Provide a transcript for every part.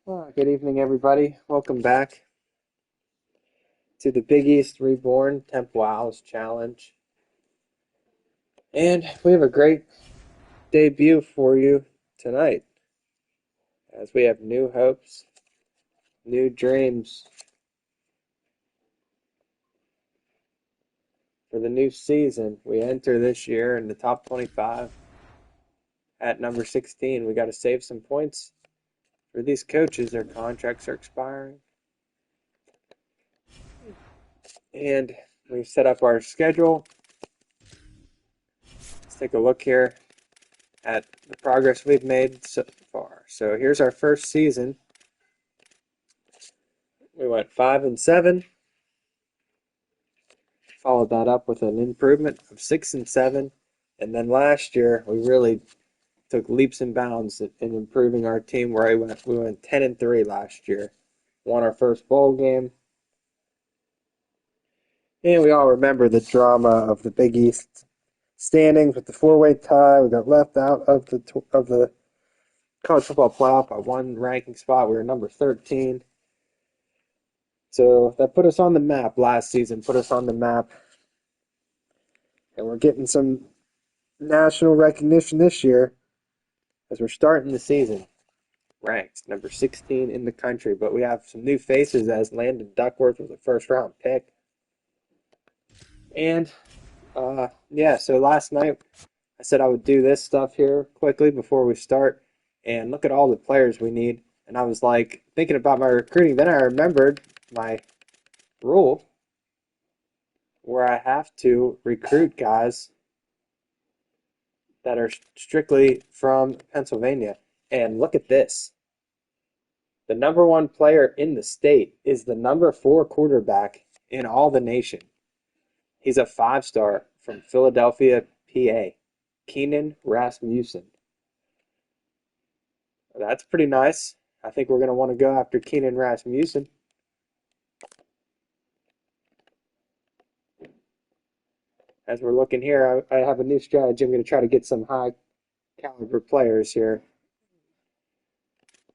Good evening, everybody. Welcome back to the Big East Reborn Temple Owls Challenge. And we have a great debut for you tonight as we have new hopes, new dreams for the new season. We enter this year in the top 25 at number 16. We got to save some points for these coaches. Their contracts are expiring. And we've set up our schedule. Let's take a look here at the progress we've made so far. So here's our first season. We went 5-7, followed that up with an improvement of 6-7, and then last year we really took leaps and bounds in improving our team. Where we went 10-3 last year, won our first bowl game, and we all remember the drama of the Big East standings with the four-way tie. We got left out of the college football playoff by one ranking spot. We were number 13. So that put us on the map last season, put us on the map. And we're getting some national recognition this year as we're starting the season. Ranked number 16 in the country, but we have some new faces as Landon Duckworth was a first-round pick. And, so last night I said I would do this stuff here quickly before we start and look at all the players we need. And I was like thinking about my recruiting. Then I remembered my rule where I have to recruit guys that are strictly from Pennsylvania. And look at this. The number one player in the state is the number 4 quarterback in all the nation. He's a 5-star from Philadelphia, PA. Keenan Rasmussen. That's pretty nice. I think we're going to want to go after Keenan Rasmussen. As we're looking here, I have a new strategy. I'm going to try to get some high caliber players here.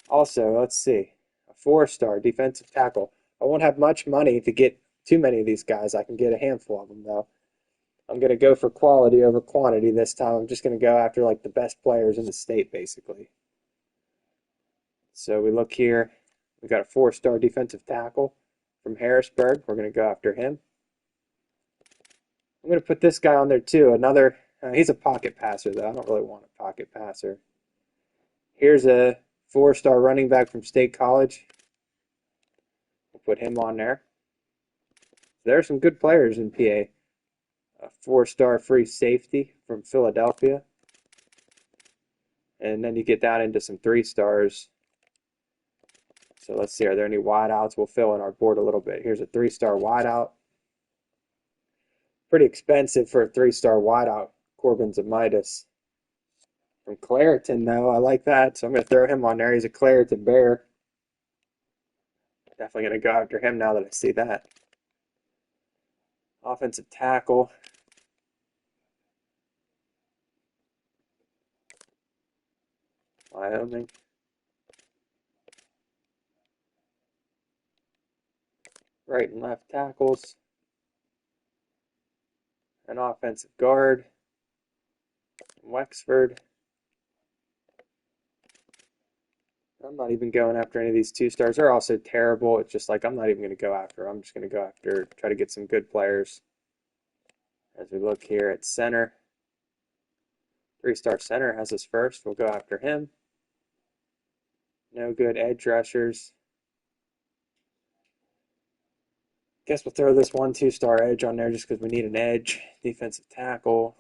Also, let's see, a 4-star defensive tackle. I won't have much money to get too many of these guys. I can get a handful of them, though. I'm going to go for quality over quantity this time. I'm just going to go after like the best players in the state, basically. So we look here. We got a 4-star defensive tackle from Harrisburg. We're going to go after him. I'm going to put this guy on there too. He's a pocket passer, though. I don't really want a pocket passer. Here's a 4-star running back from State College. We'll put him on there. There are some good players in PA. A 4-star free safety from Philadelphia. And then you get down into some 3-stars. So let's see, are there any wideouts? We'll fill in our board a little bit. Here's a 3-star wideout. Pretty expensive for a 3-star wideout. Corbin Zamitis. From Clareton, though, I like that. So I'm going to throw him on there. He's a Clareton Bear. Definitely going to go after him now that I see that. Offensive tackle. Wyoming. Right and left tackles. An offensive guard. Wexford. I'm not even going after any of these 2-stars. They're also terrible. It's just like I'm not even going to go after. I'm just going to go after, try to get some good players. As we look here at center. 3-star center has us first. We'll go after him. No good edge rushers. Guess we'll throw this 1-2-star edge on there just because we need an edge. Defensive tackle.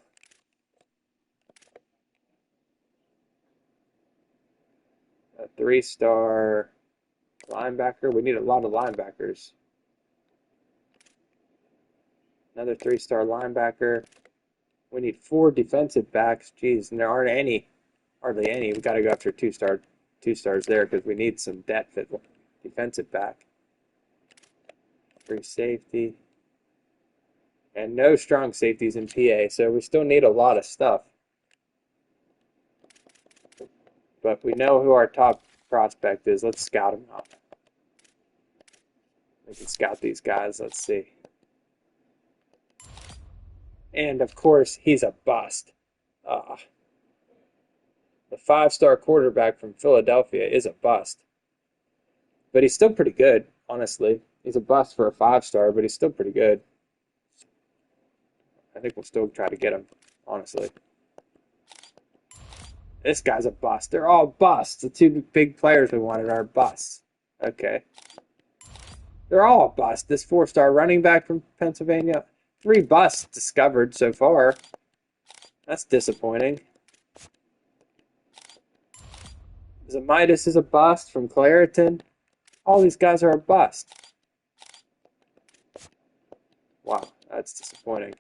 A 3-star linebacker. We need a lot of linebackers. Another 3-star linebacker. We need 4 defensive backs. Jeez, and there aren't hardly any. We got to go after 2-stars there because we need some depth at defensive back. Free safety. And no strong safeties in PA, so we still need a lot of stuff. But we know who our top prospect is. Let's scout him out. We can scout these guys. Let's see. And of course, he's a bust. The 5-star quarterback from Philadelphia is a bust. But he's still pretty good, honestly. He's a bust for a 5-star, but he's still pretty good. I think we'll still try to get him, honestly. This guy's a bust. They're all busts. The 2 big players we wanted are busts. Okay. They're all a bust. This 4-star running back from Pennsylvania, 3 busts discovered so far. That's disappointing. Zamitis is a bust from Clareton. All these guys are a bust. Wow, that's disappointing.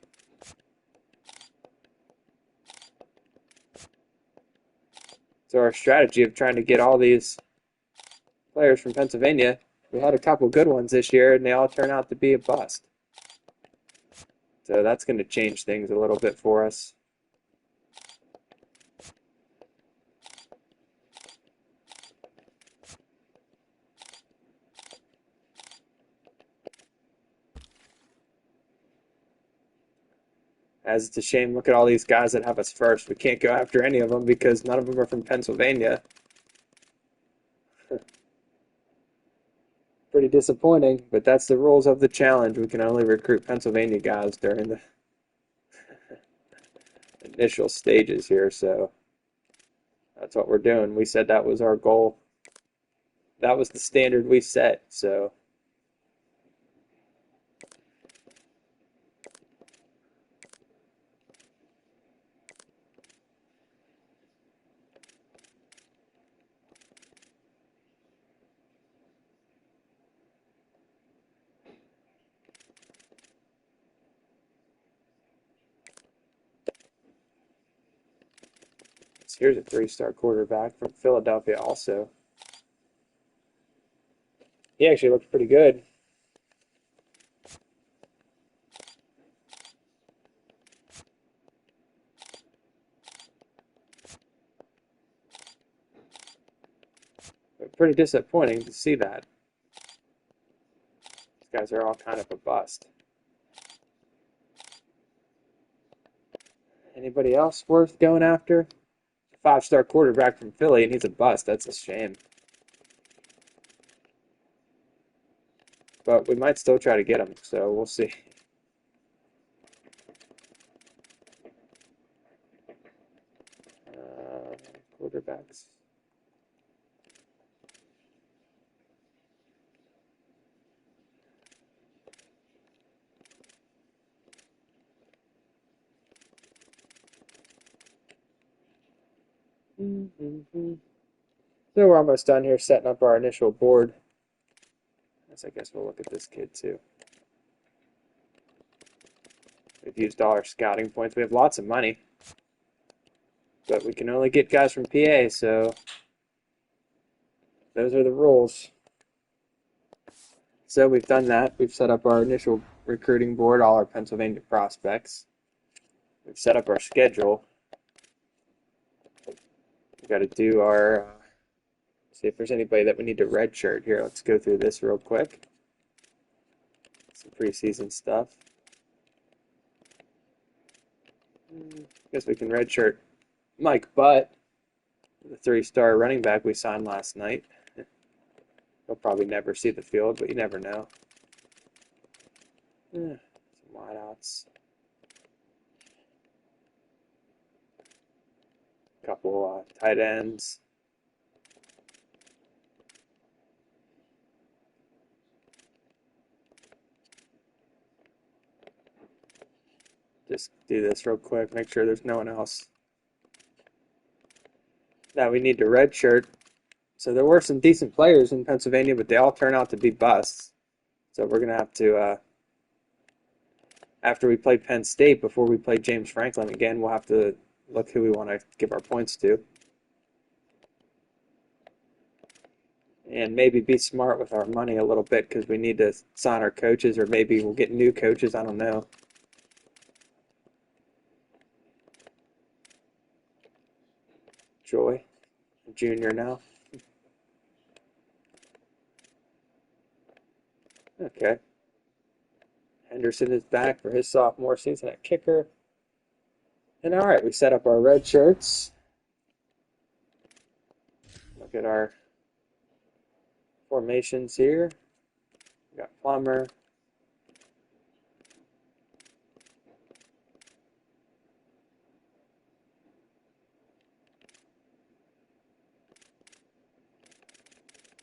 So our strategy of trying to get all these players from Pennsylvania, we had a couple good ones this year, and they all turn out to be a bust. So that's going to change things a little bit for us. As it's a shame, look at all these guys that have us first. We can't go after any of them because none of them are from Pennsylvania. Pretty disappointing, but that's the rules of the challenge. We can only recruit Pennsylvania guys during the initial stages here, so that's what we're doing. We said that was our goal. That was the standard we set, so here's a 3-star quarterback from Philadelphia also. He actually looks pretty good. But pretty disappointing to see that. These guys are all kind of a bust. Anybody else worth going after? 5-star quarterback from Philly, and he's a bust. That's a shame. But we might still try to get him, so we'll see. Quarterbacks. So we're almost done here setting up our initial board. I guess we'll look at this kid too. We've used all our scouting points. We have lots of money. But we can only get guys from PA, so those are the rules. So we've done that. We've set up our initial recruiting board, all our Pennsylvania prospects. We've set up our schedule. We've got to do our, see if there's anybody that we need to redshirt here. Let's go through this real quick. Some preseason stuff. I guess we can redshirt Mike Butt, the 3-star running back we signed last night. He'll probably never see the field, but you never know. Some wideouts. Couple tight ends. Just do this real quick, make sure there's no one else. Now we need to redshirt. So there were some decent players in Pennsylvania, but they all turn out to be busts. So we're going to have to, after we play Penn State, before we play James Franklin again, we'll have to look who we want to give our points to. And maybe be smart with our money a little bit because we need to sign our coaches, or maybe we'll get new coaches. I don't know. Joy, junior now. Okay. Henderson is back for his sophomore season at kicker. And all right, we set up our red shirts. Look at our formations here. We got Plummer.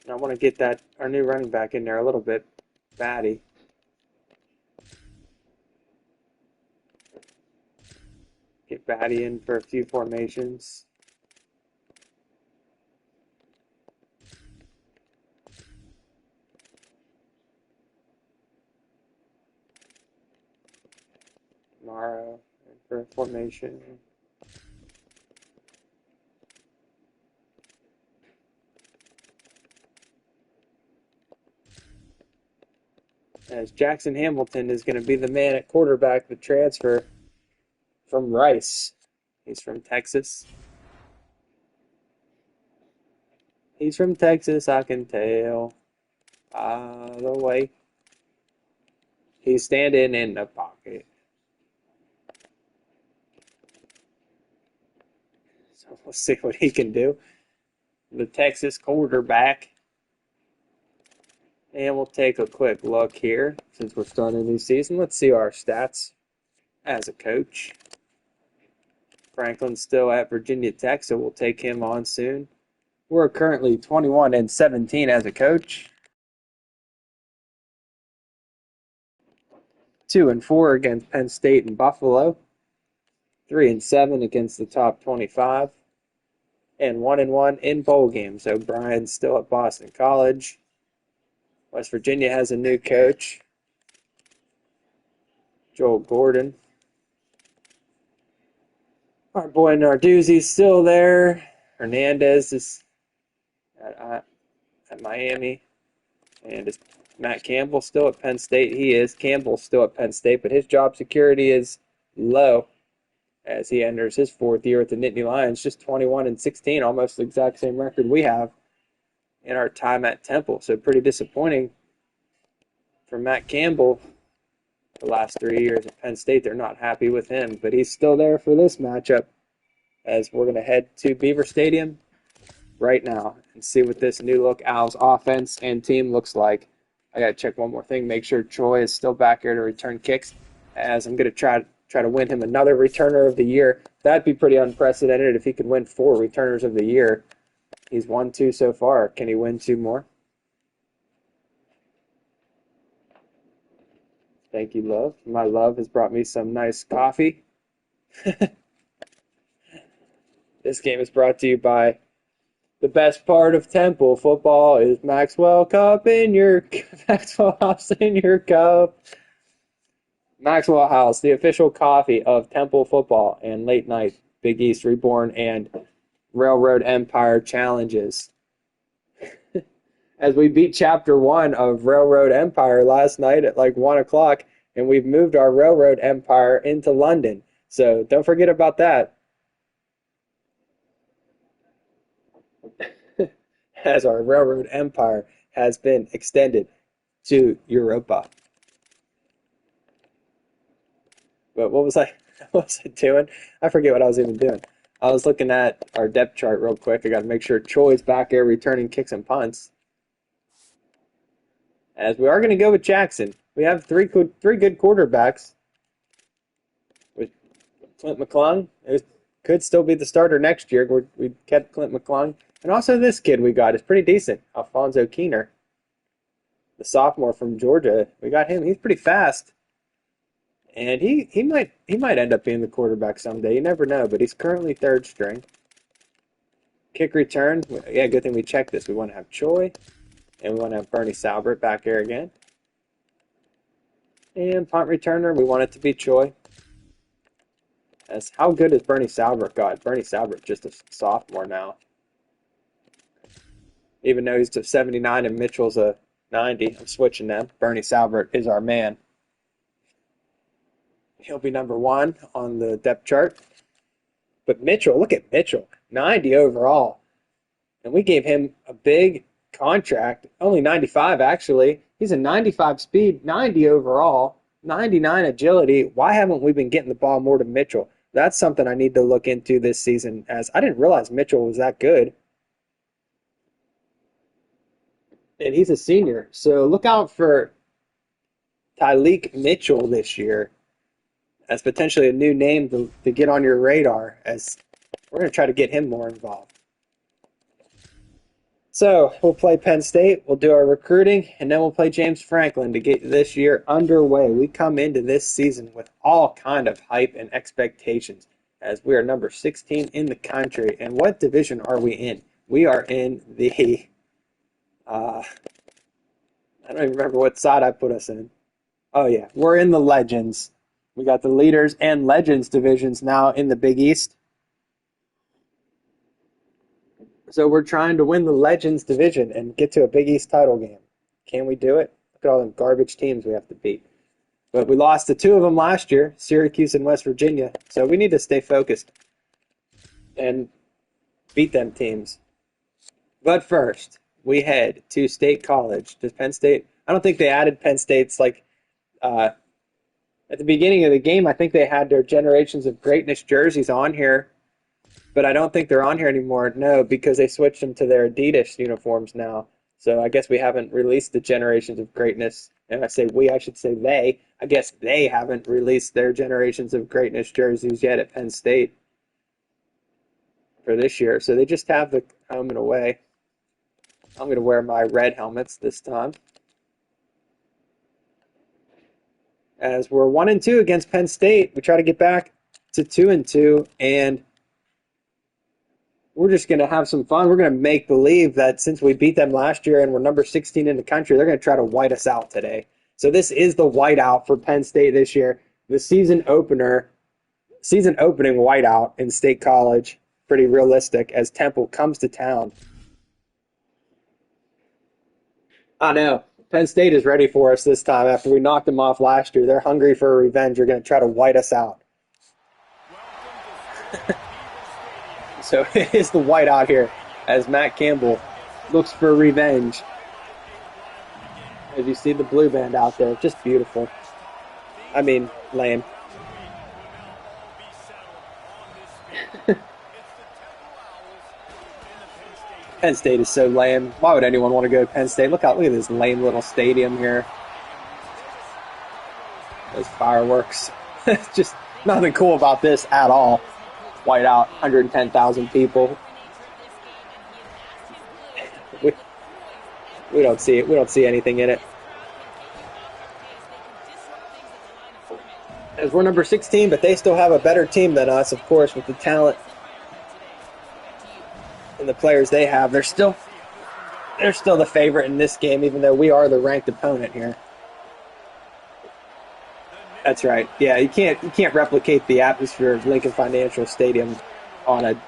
And I want to get our new running back in there a little bit. Batty. Get Batty in for a few formations. Mara for formation. As Jackson Hamilton is going to be the man at quarterback, the transfer from Rice. He's from Texas. He's from Texas, I can tell. By the way, he's standing in the pocket. So we'll see what he can do. The Texas quarterback. And we'll take a quick look here since we're starting a new season. Let's see our stats as a coach. Franklin's still at Virginia Tech, so we'll take him on soon. We're currently 21-17 as a coach. 2-4 against Penn State and Buffalo. 3-7 against the top 25. And 1-1 in bowl games. O'Brien's still at Boston College. West Virginia has a new coach, Joel Gordon. Our boy Narduzzi's still there. Hernandez is at Miami. And is Matt Campbell still at Penn State? He is. Campbell's still at Penn State, but his job security is low as he enters his fourth year with the Nittany Lions. Just 21-16, almost the exact same record we have in our time at Temple. So pretty disappointing for Matt Campbell. The last 3 years at Penn State, they're not happy with him, but he's still there for this matchup as we're going to head to Beaver Stadium right now and see what this new look Owls offense and team looks like. I got to check one more thing, make sure Troy is still back here to return kicks, as I'm going to try to win him another returner of the year. That'd be pretty unprecedented if he could win 4 returners of the year. He's won 2 so far. Can he win 2 more? Thank you, love. My love has brought me some nice coffee. This game is brought to you by the best part of Temple football is Maxwell Cup in your Maxwell House in your cup. Maxwell House, the official coffee of Temple football and late night Big East Reborn and Railroad Empire challenges. As we beat Chapter 1 of Railroad Empire last night at like 1 o'clock, and we've moved our Railroad Empire into London. So don't forget about that. As our Railroad Empire has been extended to Europa. But what was I doing? I forget what I was even doing. I was looking at our depth chart real quick. I got to make sure Troy's back there returning kicks and punts. As we are going to go with Jackson. We have three good quarterbacks. With Clint McClung, it could still be the starter next year. We kept Clint McClung. And also this kid we got is pretty decent. Alfonso Keener, the sophomore from Georgia. We got him. He's pretty fast. And he might end up being the quarterback someday. You never know, but he's currently 3rd string. Kick return. Yeah, good thing we checked this. We want to have Choi. And we want to have Bernie Salbert back there again. And punt returner, we want it to be Choi. As how good has Bernie Salbert got? Bernie Salbert just a sophomore now. Even though he's a 79 and Mitchell's a 90, I'm switching them. Bernie Salbert is our man. He'll be number 1 on the depth chart. But Mitchell, look at Mitchell, 90 overall. And we gave him a big contract, only 95 actually, He's a 95 speed, 90 overall, 99 agility. Why haven't we been getting the ball more to Mitchell? That's something I need to look into this season, as I didn't realize Mitchell was that good. And he's a senior. So look out for Tyleek Mitchell this year as potentially a new name to get on your radar, as we're going to try to get him more involved. So we'll play Penn State, we'll do our recruiting, and then we'll play James Franklin to get this year underway. We come into this season with all kind of hype and expectations, as we are number 16 in the country. And what division are we in? We are in the, I don't even remember what side I put us in. Oh yeah, we're in the Legends. We got the Leaders and Legends divisions now in the Big East. So we're trying to win the Legends division and get to a Big East title game. Can we do it? Look at all them garbage teams we have to beat. But we lost to two of them last year, Syracuse and West Virginia. So we need to stay focused and beat them teams. But first, we head to State College. Does Penn State? I don't think they added Penn State's at the beginning of the game. I think they had their Generations of Greatness jerseys on here. But I don't think they're on here anymore, no, because they switched them to their Adidas uniforms now. So I guess we haven't released the Generations of Greatness. And I say we, I should say they. I guess they haven't released their Generations of Greatness jerseys yet at Penn State for this year. So they just have the home and away. I'm going to wear my red helmets this time, as we're 1-2 against Penn State. We try to get back to 2-2, and we're just going to have some fun. We're going to make believe that since we beat them last year and we're number 16 in the country, they're going to try to white us out today. So this is the whiteout for Penn State this year. The season opening whiteout in State College. Pretty realistic, as Temple comes to town. I know. Penn State is ready for us this time after we knocked them off last year. They're hungry for revenge. They're going to try to white us out. So it is the whiteout here, as Matt Campbell looks for revenge. As you see the blue band out there, just beautiful. I mean, lame. Penn State is so lame. Why would anyone want to go to Penn State? Look at this lame little stadium here. Those fireworks. Just nothing cool about this at all. White out, 110,000 people. We don't see it. We don't see anything in it. As we're number 16, but they still have a better team than us, of course, with the talent and the players they have. They're still the favorite in this game, even though we are the ranked opponent here. That's right. Yeah, you can't replicate the atmosphere of Lincoln Financial Stadium on a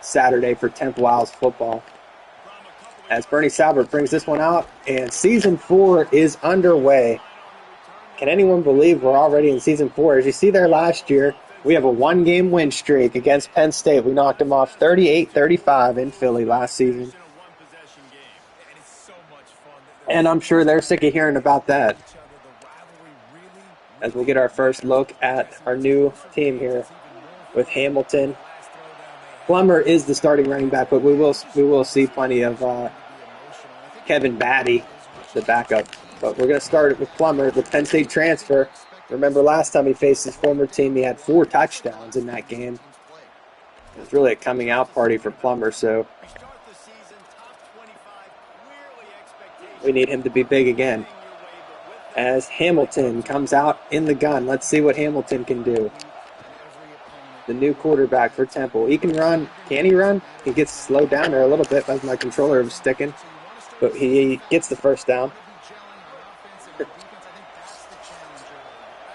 Saturday for Temple Owls football. As Bernie Salbert brings this one out, and Season 4 is underway. Can anyone believe we're already in Season 4? As you see there last year, we have a one-game win streak against Penn State. We knocked them off 38-35 in Philly last season. And I'm sure they're sick of hearing about that. As we'll get our first look at our new team here with Hamilton. Plummer is the starting running back, but we will see plenty of Kevin Batty, the backup. But we're going to start with Plummer, the Penn State transfer. Remember last time he faced his former team, he had 4 touchdowns in that game. It was really a coming out party for Plummer, so we need him to be big again. As Hamilton comes out in the gun. Let's see what Hamilton can do. The new quarterback for Temple. He can run. Can he run? He gets slowed down there a little bit as my controller was sticking. But he gets the first down.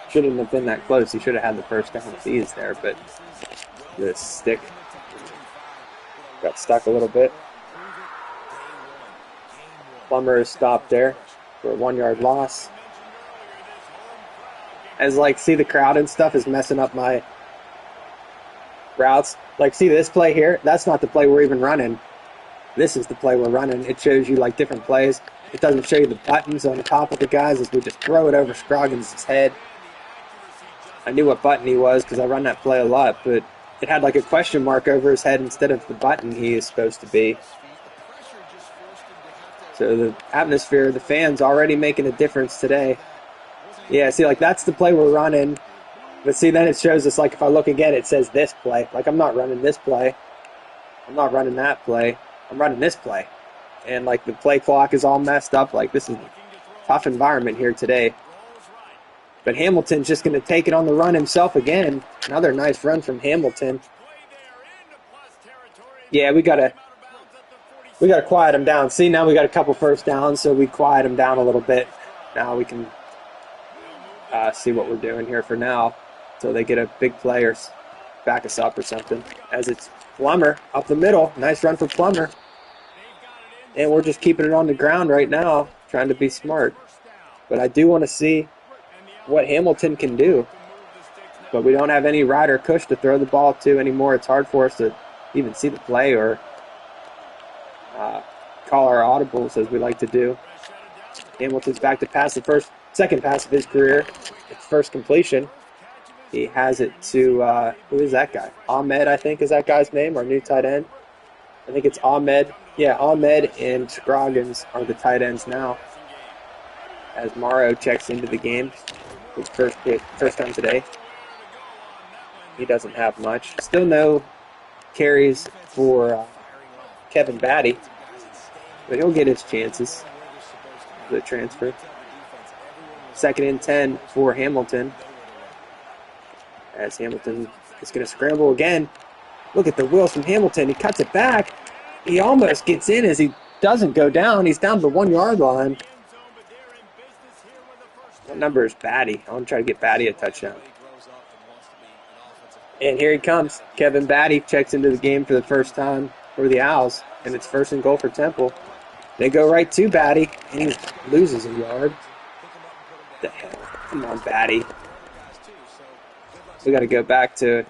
Shouldn't have been that close. He should have had the first down if he is there. But the stick got stuck a little bit. Plummer is stopped there for a 1-yard loss. As see the crowd and stuff is messing up my routes. See this play here? That's not the play we're even running. This is the play we're running. It shows you different plays. it doesn't show you the buttons on the top of the guys as we just throw it over Scroggins' head. I knew what button he was because I run that play a lot, but it had like a question mark over his head instead of the button he is supposed to be. So the atmosphere, the fans already making a difference today. Yeah, see, like that's the play we're running. But see, then it shows us, like, if I look again, it says this play. Like, I'm not running this play. I'm not running that play. I'm running this play. And, like, the play clock is all messed up. Like, this is a tough environment here today. But Hamilton's just going to take it on the run himself again. Another nice run from Hamilton. Yeah, we got to quiet him down. See, now we got a couple first downs, so we quiet him down a little bit. Now we can see what we're doing here for now. So they get a big play or back us up or something. As it's Plummer up the middle. Nice run for Plummer. And we're just keeping it on the ground right now, trying to be smart. But I do want to see what Hamilton can do. But we don't have any Ryder Cush to throw the ball to anymore. It's hard for us to even see the play or call our audibles as we like to do. Hamilton's back to pass the second pass of his career. It's first completion. He has it to, who is that guy? Ahmed, I think, is that guy's name, our new tight end. I think it's Ahmed. Yeah, Ahmed and Scroggins are the tight ends now. As Morrow checks into the game, his first time today. He doesn't have much. Still no carries for Kevin Batty, but he'll get his chances for the transfer. 2nd and 10 for Hamilton. As Hamilton is going to scramble again. Look at the wheels from Hamilton. He cuts it back. He almost gets in as he doesn't go down. He's down to the 1 yard line. What number is Batty? I want to try to get Batty a touchdown. And here he comes. Kevin Batty checks into the game for the first time for the Owls. And it's 1st and goal for Temple. They go right to Batty. And he loses a yard. What the hell? Come on, Batty. We got to go back to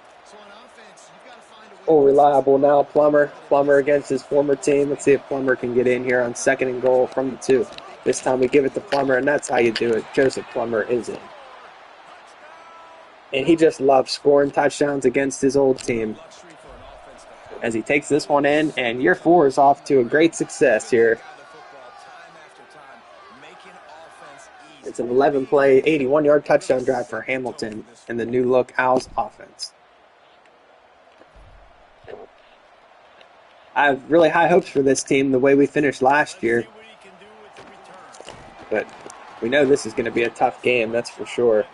old reliable now, Plummer. Plummer against his former team. Let's see if Plummer can get in here on 2nd and goal from the 2. This time we give it to Plummer, and that's how you do it. Joseph Plummer is in. And he just loves scoring touchdowns against his old team. As he takes this one in, and year 4 is off to a great success here. It's an 11-play, 81-yard touchdown drive for Hamilton and the new-look Owls offense. I have really high hopes for this team the way we finished last year. But we know this is going to be a tough game, that's for sure.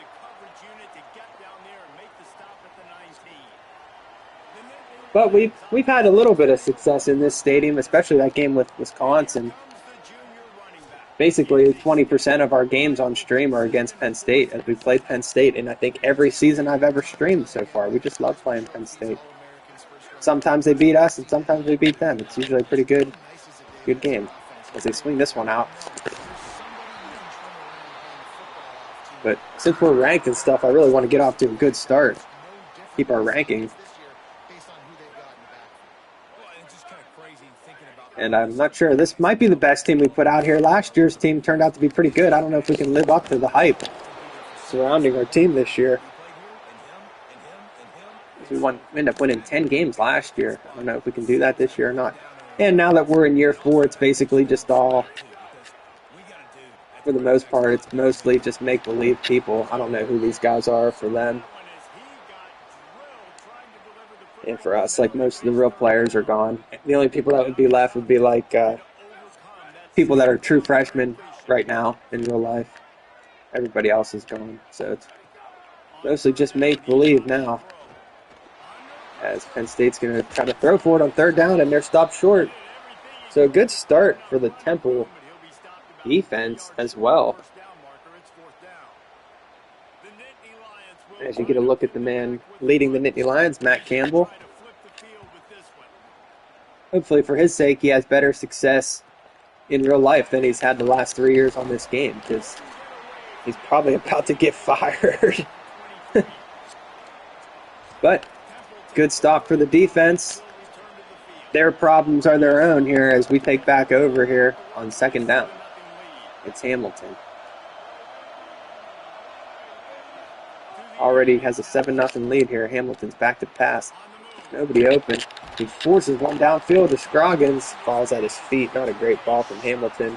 But we've had a little bit of success in this stadium, especially that game with Wisconsin. Basically, 20% of our games on stream are against Penn State, as we played Penn State, and I think every season I've ever streamed so far. We just love playing Penn State. Sometimes they beat us, and sometimes we beat them. It's usually a pretty good game, as they swing this one out. But since we're ranked and stuff, I really want to get off to a good start. Keep our ranking. And I'm not sure. This might be the best team we put out here. Last year's team turned out to be pretty good. I don't know if we can live up to the hype surrounding our team this year. We ended up winning 10 games last year. I don't know if we can do that this year or not. And now that we're in year 4, it's basically just all, for the most part, it's mostly just make-believe people. I don't know who these guys are for them. And for us, like, most of the real players are gone. The only people that would be left would be like people that are true freshmen right now in real life. Everybody else is gone. So it's mostly just make-believe now. As Penn State's going to try to throw for it on 3rd down, and they're stopped short. So a good start for the Temple defense as well. As you get a look at the man leading the Nittany Lions, Matt Campbell. Hopefully for his sake, he has better success in real life than he's had the last 3 years on this game, because he's probably about to get fired. But good stop for the defense. Their problems are their own here as we take back over here on 2nd down. It's Hamilton. Already has a 7-0 lead here. Hamilton's back to pass. Nobody open. He forces one downfield to Scroggins. Falls at his feet. Not a great ball from Hamilton.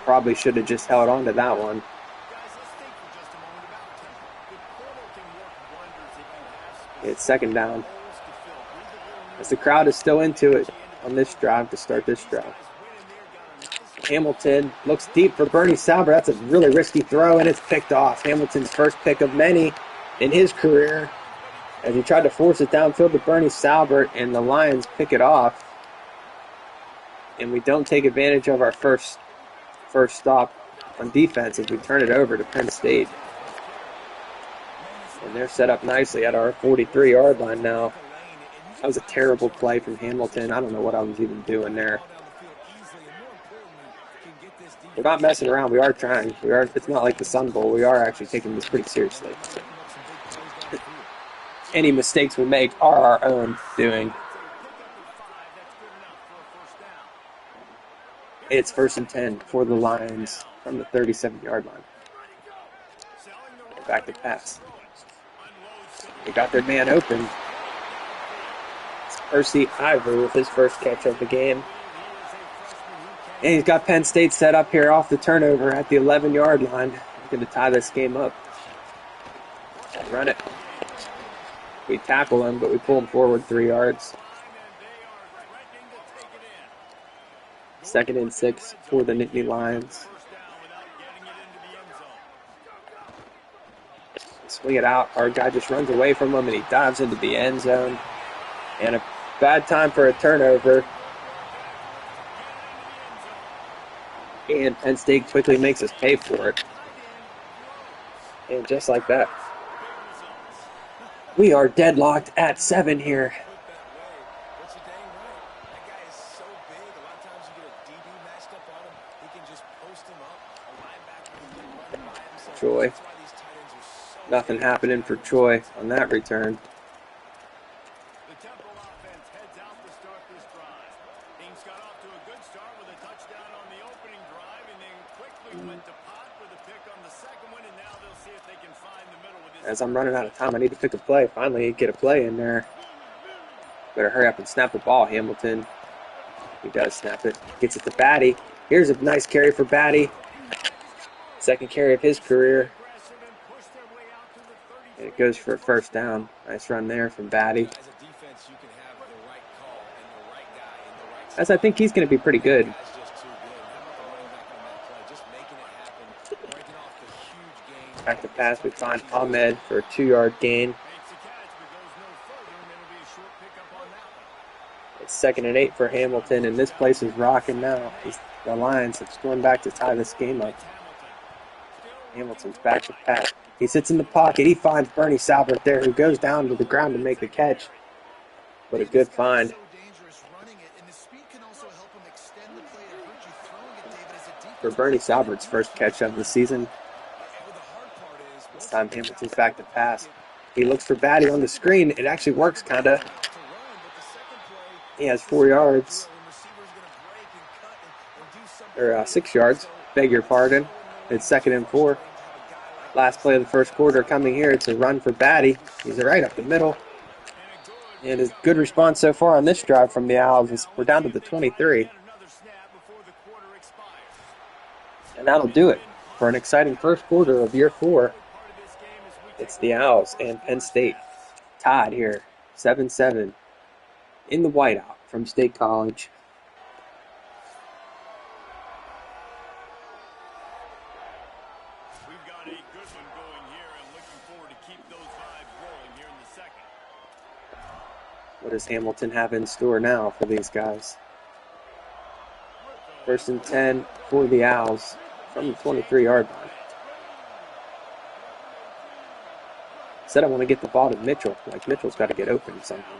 Probably should have just held on to that one. It's second down. As the crowd is still into it on this drive to start this drive. Hamilton looks deep for Bernie Sauber. That's a really risky throw, and it's picked off. Hamilton's first pick of many in his career as he tried to force it downfield to Bernie Sauber, and the Lions pick it off. And we don't take advantage of our first stop on defense as we turn it over to Penn State. And they're set up nicely at our 43-yard line now. That was a terrible play from Hamilton. I don't know what I was even doing there. We're not messing around. We are trying. It's not like the Sun Bowl. We are actually taking this pretty seriously. Any mistakes we make are our own doing. It's 1st and 10 for the Lions from the 37-yard line. Back to pass. They got their man open. It's Percy Ivor with his first catch of the game. And he's got Penn State set up here off the turnover at the 11-yard line. He's going to tie this game up. Run it. We tackle him, but we pull him forward 3 yards. 2nd and 6 for the Nittany Lions. Swing it out. Our guy just runs away from him, and he dives into the end zone. And a bad time for a turnover. And Penn State quickly makes us pay for it. And just like that, we are deadlocked at 7 here. Troy. Nothing happening for Troy on that return. As I'm running out of time, I need to pick a play. Finally, get a play in there. Better hurry up and snap the ball, Hamilton. He does snap it. Gets it to Batty. Here's a nice carry for Batty. Second carry of his career. And it goes for a first down. Nice run there from Batty. As I think he's going to be pretty good. Back to pass, we find Ahmed for a 2-yard gain. It's 2nd and 8 for Hamilton, and this place is rocking now. The Lions have stormed back to tie this game up. Hamilton's back to pass. He sits in the pocket. He finds Bernie Sauber there, who goes down to the ground to make the catch. What a good find. For Bernie Sauber's first catch of the season. This time Hamilton's back to pass. He looks for Batty on the screen. It actually works, kind of. He has 4 yards. Or 6 yards. Beg your pardon. It's 2nd and 4. Last play of the first quarter coming here. It's a run for Batty. He's right up the middle. And a good response so far on this drive from the Owls. We're down to the 23. And that'll do it for an exciting first quarter of year 4. It's the Owls and Penn State tied here, 7-7 in the whiteout from State College. We've got a good one going here and looking forward to keep those vibes rolling here in the second. What does Hamilton have in store now for these guys? 1st and 10 for the Owls from the 23-yard line. Said I want to get the ball to Mitchell. Like, Mitchell's got to get open somehow.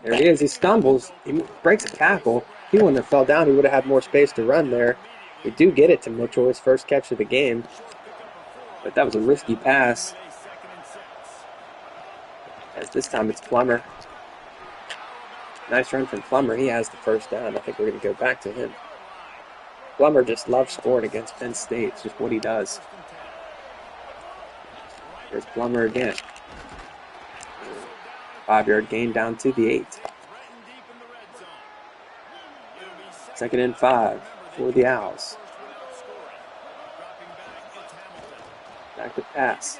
There he is. He stumbles. He breaks a tackle. He wouldn't have fell down. He would have had more space to run there. We do get it to Mitchell, his first catch of the game. But that was a risky pass. As this time it's Plummer. Nice run from Plummer. He has the first down. I think we're going to go back to him. Plummer just loves scoring against Penn State. It's just what he does. There's Plummer again. 5-yard gain down to the 8. 2nd and 5 for the Owls. Back to pass.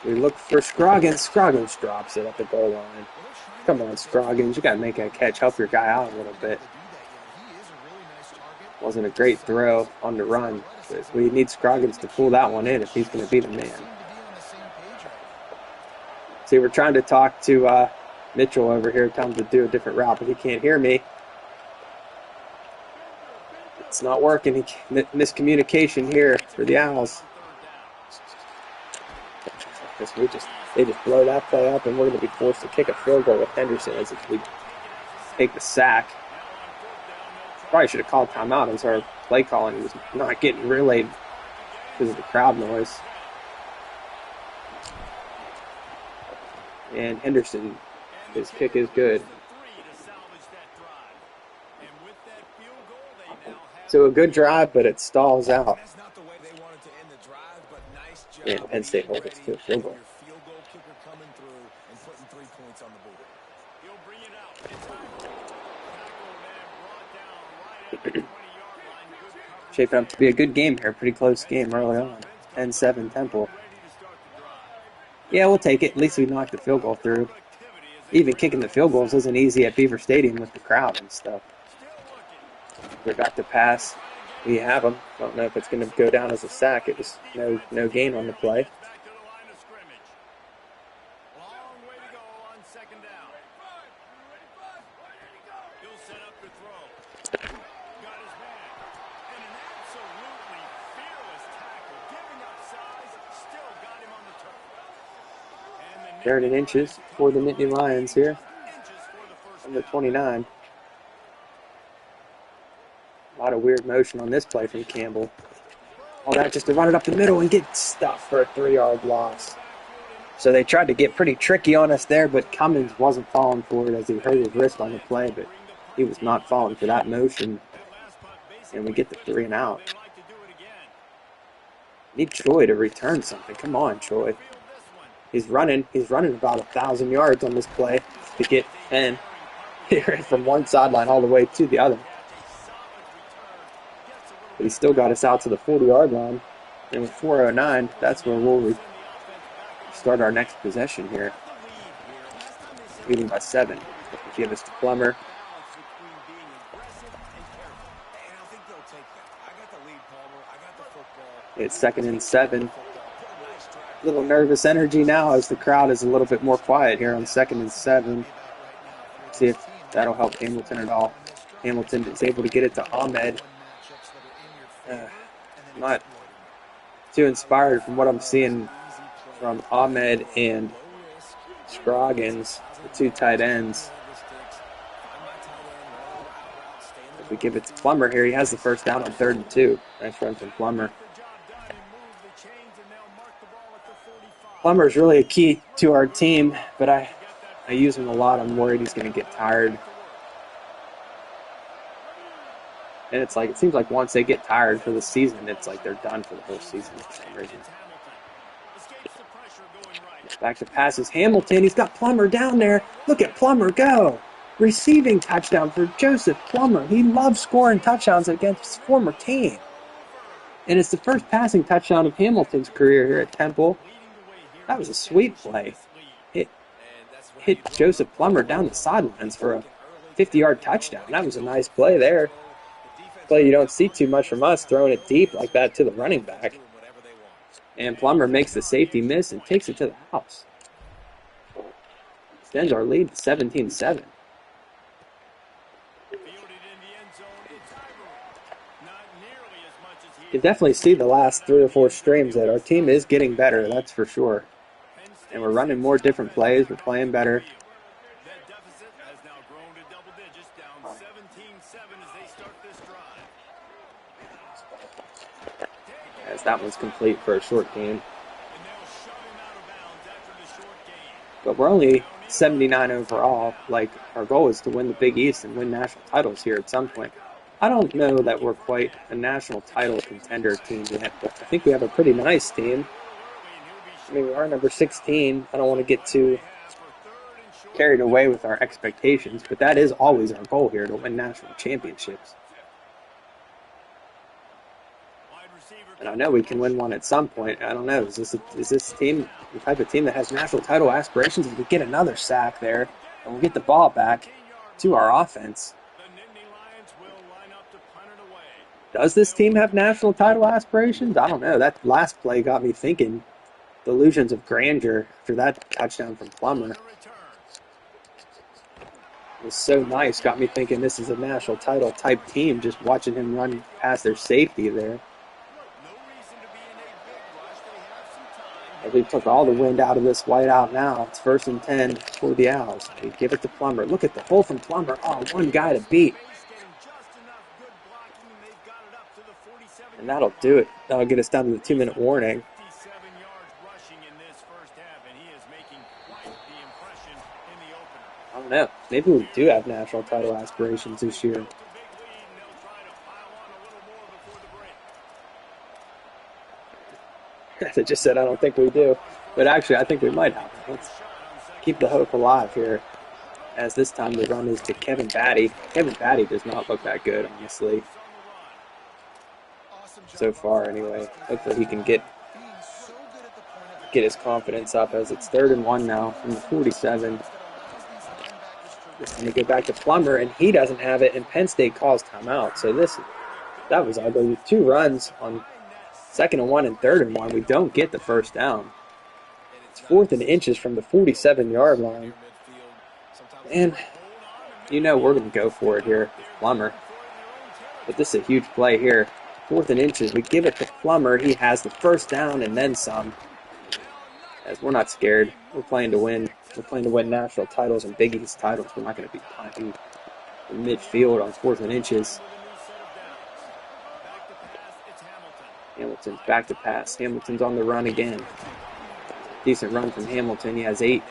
We look for Scroggins. Scroggins drops it at the goal line. Come on, Scroggins. You got to make a catch. Help your guy out a little bit. Wasn't a great throw on the run, but we need Scroggins to pull that one in if he's going to be the man. See, we're trying to talk to Mitchell over here, tell him to do a different route, but he can't hear me. It's not working. Miscommunication here for the Owls. They just blow that play up, and we're going to be forced to kick a field goal with Henderson as we take the sack. Probably should have called timeout as our play calling was not getting relayed because of the crowd noise. And Henderson, his kick is good. So a good drive, but it stalls out. And Penn State holds us to a field goal. Shaping up to be a good game here. Pretty close game early on. 10-7 Temple. Yeah, we'll take it. At least we knocked the field goal through. Even kicking the field goals isn't easy at Beaver Stadium with the crowd and stuff. We're back to pass. We have them. Don't know if it's going to go down as a sack. It was no gain on the play. Third and inches for the Nittany Lions here. Number 29. A lot of weird motion on this play from Campbell. All that just to run it up the middle and get stuffed for a 3-yard loss. So they tried to get pretty tricky on us there, but Cummins wasn't falling for it as he hurt his wrist on the play, but he was not falling for that motion. And we get the 3 and out. Need Troy to return something. Come on, Troy. He's running about 1,000 yards on this play to get 10 here from one sideline all the way to the other. But he still got us out to the 40-yard line. And with 4:09, that's where we'll start our next possession here. Leading by 7. Give us to Plummer. It's 2nd and 7. A little nervous energy now as the crowd is a little bit more quiet here on 2nd and 7. See if that'll help Hamilton at all. Hamilton is able to get it to Ahmed. Not too inspired from what I'm seeing from Ahmed and Scroggins, the 2 tight ends. If we give it to Plummer here, he has the first down on 3rd and 2. Nice run from Plummer. Plummer's really a key to our team, but I use him a lot. I'm worried he's going to get tired. And it seems like once they get tired for the season, it's like they're done for the whole season for some reason. Back to passes. Hamilton, he's got Plummer down there. Look at Plummer go. Receiving touchdown for Joseph Plummer. He loves scoring touchdowns against his former team. And it's the first passing touchdown of Hamilton's career here at Temple. That was a sweet play. Hit Joseph Plummer down the sidelines for a 50-yard touchdown. That was a nice play there. Play you don't see too much from us, throwing it deep like that to the running back. And Plummer makes the safety miss and takes it to the house. Extends our lead to 17-7. You can definitely see the last 3 or 4 streams that our team is getting better, that's for sure. And we're running more different plays, we're playing better. As that one's complete for a short game. But we're only 79 overall. Like, our goal is to win the Big East and win national titles here at some point. I don't know that we're quite a national title contender team yet, but I think we have a pretty nice team. I mean, we are number 16. I don't want to get too carried away with our expectations, but that is always our goal here, to win national championships. And I know we can win one at some point. I don't know. Is this team the type of team that has national title aspirations? If we get another sack there and we'll get the ball back to our offense. Does this team have national title aspirations? I don't know. That last play got me thinking. Delusions of grandeur after that touchdown from Plummer. It was so nice. Got me thinking this is a national title type team, just watching him run past their safety there. As we took all the wind out of this whiteout now. It's 1st and 10 for the Owls. They give it to Plummer. Look at the hole from Plummer. Oh, one guy to beat. And that'll do it. That'll get us down to the 2-minute warning. I don't know. Maybe we do have national title aspirations this year. As I just said, I don't think we do. But actually, I think we might have. Let's keep the hope alive here. As this time the run is to Kevin Batty. Kevin Batty does not look that good, honestly. So far, anyway. Hopefully he can get his confidence up as it's 3rd and 1 now from the 47. This is going to go back to Plummer, and he doesn't have it, and Penn State calls timeout. So that was ugly. With 2 runs on 2nd and 1 and 3rd and 1, we don't get the first down. It's 4th and inches from the 47-yard line. And you know we're going to go for it here with Plummer. But this is a huge play here. 4th and inches. We give it to Plummer. He has the first down and then some. As we're not scared. We're playing to win. We're playing to win national titles and Big East titles. We're not going to be punting in midfield on 4th and inches. Hamilton's back to pass. Hamilton's on the run again. Decent run from Hamilton. He has 8.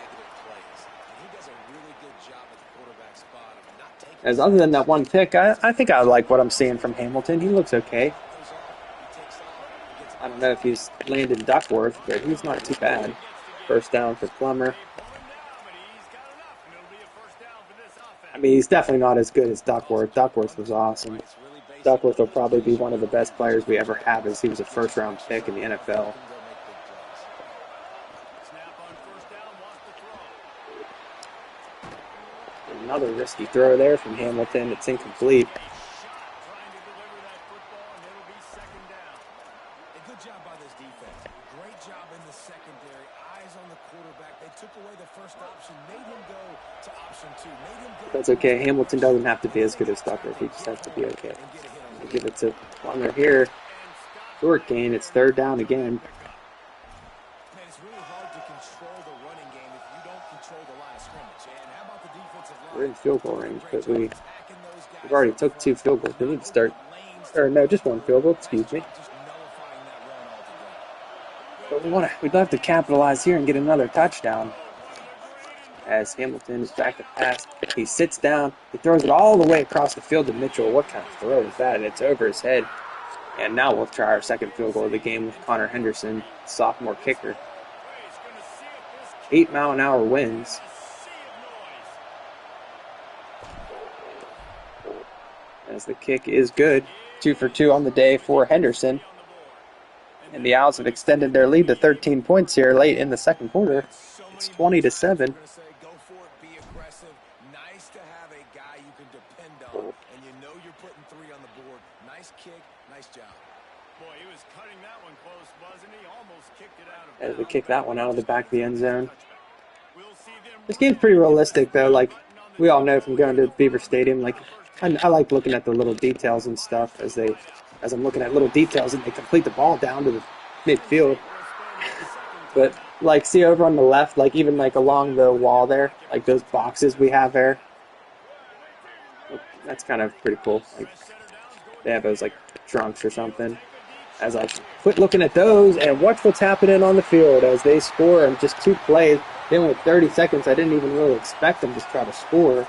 As other than that one pick, I think I like what I'm seeing from Hamilton. He looks okay. I don't know if he's Landon Duckworth, but he's not too bad. First down for Plummer. I mean, he's definitely not as good as Duckworth. Duckworth was awesome. Duckworth will probably be one of the best players we ever have, as he was a first-round pick in the NFL. Another risky throw there from Hamilton. It's incomplete. Good job by this defense. Great job in the secondary. Eyes on the quarterback. They took away the first option, made him go to option 2. That's okay. Hamilton doesn't have to be as good as Duckworth. He just has to be okay. We'll give it to Plummer here. Short gain. It's 3rd down again. We're in field goal range, but we've already took 2 field goals. We need to start, or no, just 1 field goal, excuse me. But we'd love to capitalize here and get another touchdown. As Hamilton is back to pass, he sits down, he throws it all the way across the field to Mitchell. What kind of throw is that? It's over his head. And now we'll try our 2nd field goal of the game with Connor Henderson, sophomore kicker. 8-mile-an-hour winds. As the kick is good. 2 for 2 on the day for Henderson. And the Owls have extended their lead to 13 points here late in the 2nd quarter. It's 20-7. As we kick that one out of the back of the end zone. This game's pretty realistic, though. Like, we all know from going to Beaver Stadium, like, I like looking at the little details and stuff as I'm looking at little details and they complete the ball down to the midfield. But like, see over on the left, like even like along the wall there, like those boxes we have there. That's kind of pretty cool. Like they have those like trunks or something. As I quit looking at those and watch what's happening on the field as they score in just 2 plays. Then with 30 seconds, I didn't even really expect them to try to score.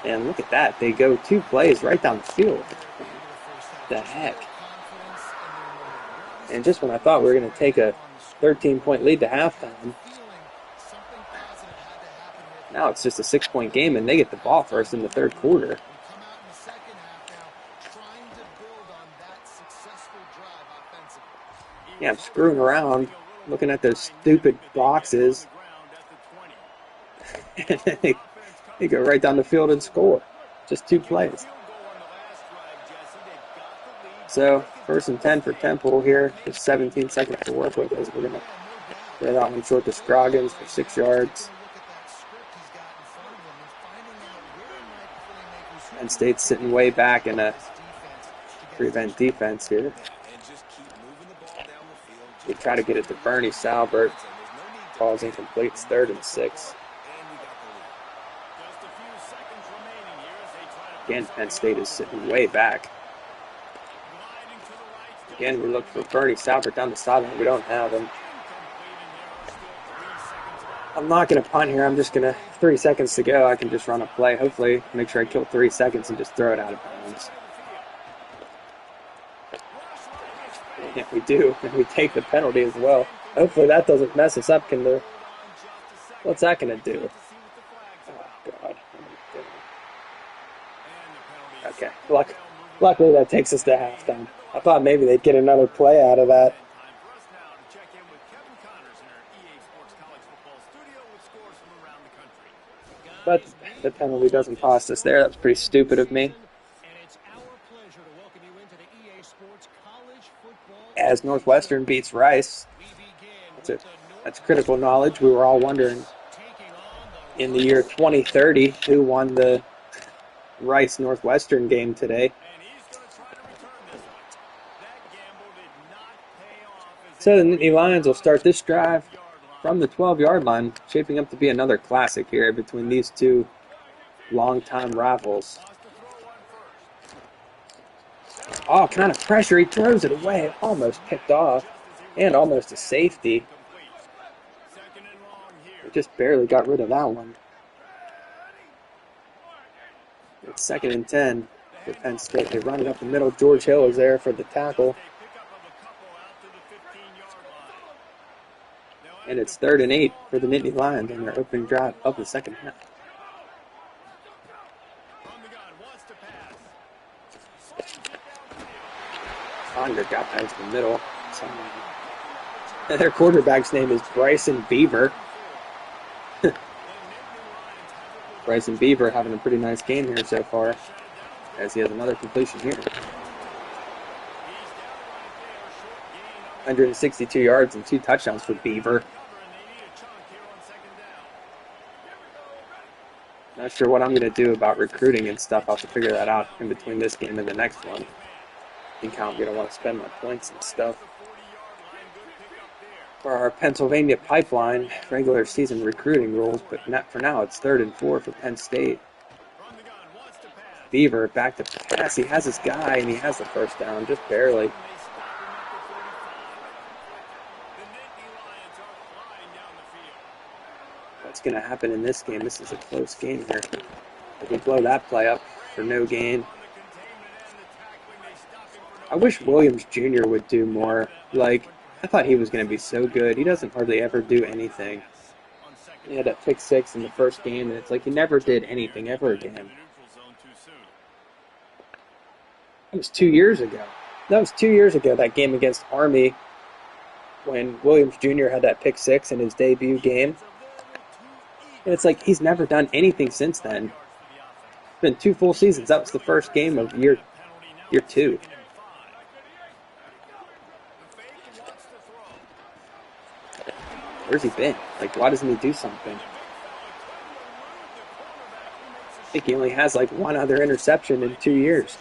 And look at that. They go 2 plays right down the field. The heck? And just when I thought we were going to take a 13-point lead to halftime, now it's just a 6-point game, and they get the ball first in the third quarter. Yeah, I'm screwing around, looking at those stupid boxes. They go right down the field and score. Just 2 plays. So, 1st and 10 for Temple here. There's 17 seconds to work with as we're going to throw that one short to Scroggins for 6 yards. Penn State's sitting way back in a prevent defense here. We try to get it to Bernie Salbert. Ball's incomplete. It's 3rd and 6. Again, Penn State is sitting way back. Again, we look for Bernie Salbert down the sideline. We don't have him. I'm not going to punt here. I'm just going to, 3 seconds to go, I can just run a play. Hopefully, make sure I kill 3 seconds and just throw it out of bounds. Yeah, we do. And we take the penalty as well. Hopefully that doesn't mess us up. What's that going to do? Oh, God. Okay. Luckily that takes us to halftime. I thought maybe they'd get another play out of that. But the penalty doesn't cost us there. That's pretty stupid of me. As Northwestern beats Rice. That's critical knowledge. We were all wondering in the year 2030 who won the Rice-Northwestern game today. So the Nittany Lions will start this drive from the 12-yard line, shaping up to be another classic here between these two longtime rivals. Oh, kind of pressure. He throws it away. Almost picked off. And almost a safety. They just barely got rid of that one. It's 2nd and 10 for Penn State. They run it up the middle. George Hill is there for the tackle. And it's 3rd and 8 for the Nittany Lions on their opening drive of the second half. Conger got that into the middle. Their quarterback's name is Bryson Beaver. Bryson Beaver having a pretty nice game here so far, as he has another completion here. 162 yards and 2 touchdowns for Beaver. Not sure what I'm going to do about recruiting and stuff. I'll have to figure that out in between this game and the next one. I think how I'm going to want to spend my points and stuff. For our Pennsylvania pipeline regular season recruiting rules, but not for now. It's 3rd and 4 for Penn State. Beaver back to pass. He has his guy and he has the first down, just barely. What's going to happen in this game? This is a close game here. If we blow that play up for no gain. I wish Williams Jr. would do more. I thought he was going to be so good. He doesn't hardly ever do anything. He had that pick 6 in the first game, and it's like he never did anything ever again. That was 2 years ago. That game against Army, when Williams Jr. had that pick 6 in his debut game. And it's like he's never done anything since then. It's been 2 full seasons. That was the first game of year 2. Where's he been? Why doesn't he do something? I think he only has 1 other interception in 2 years.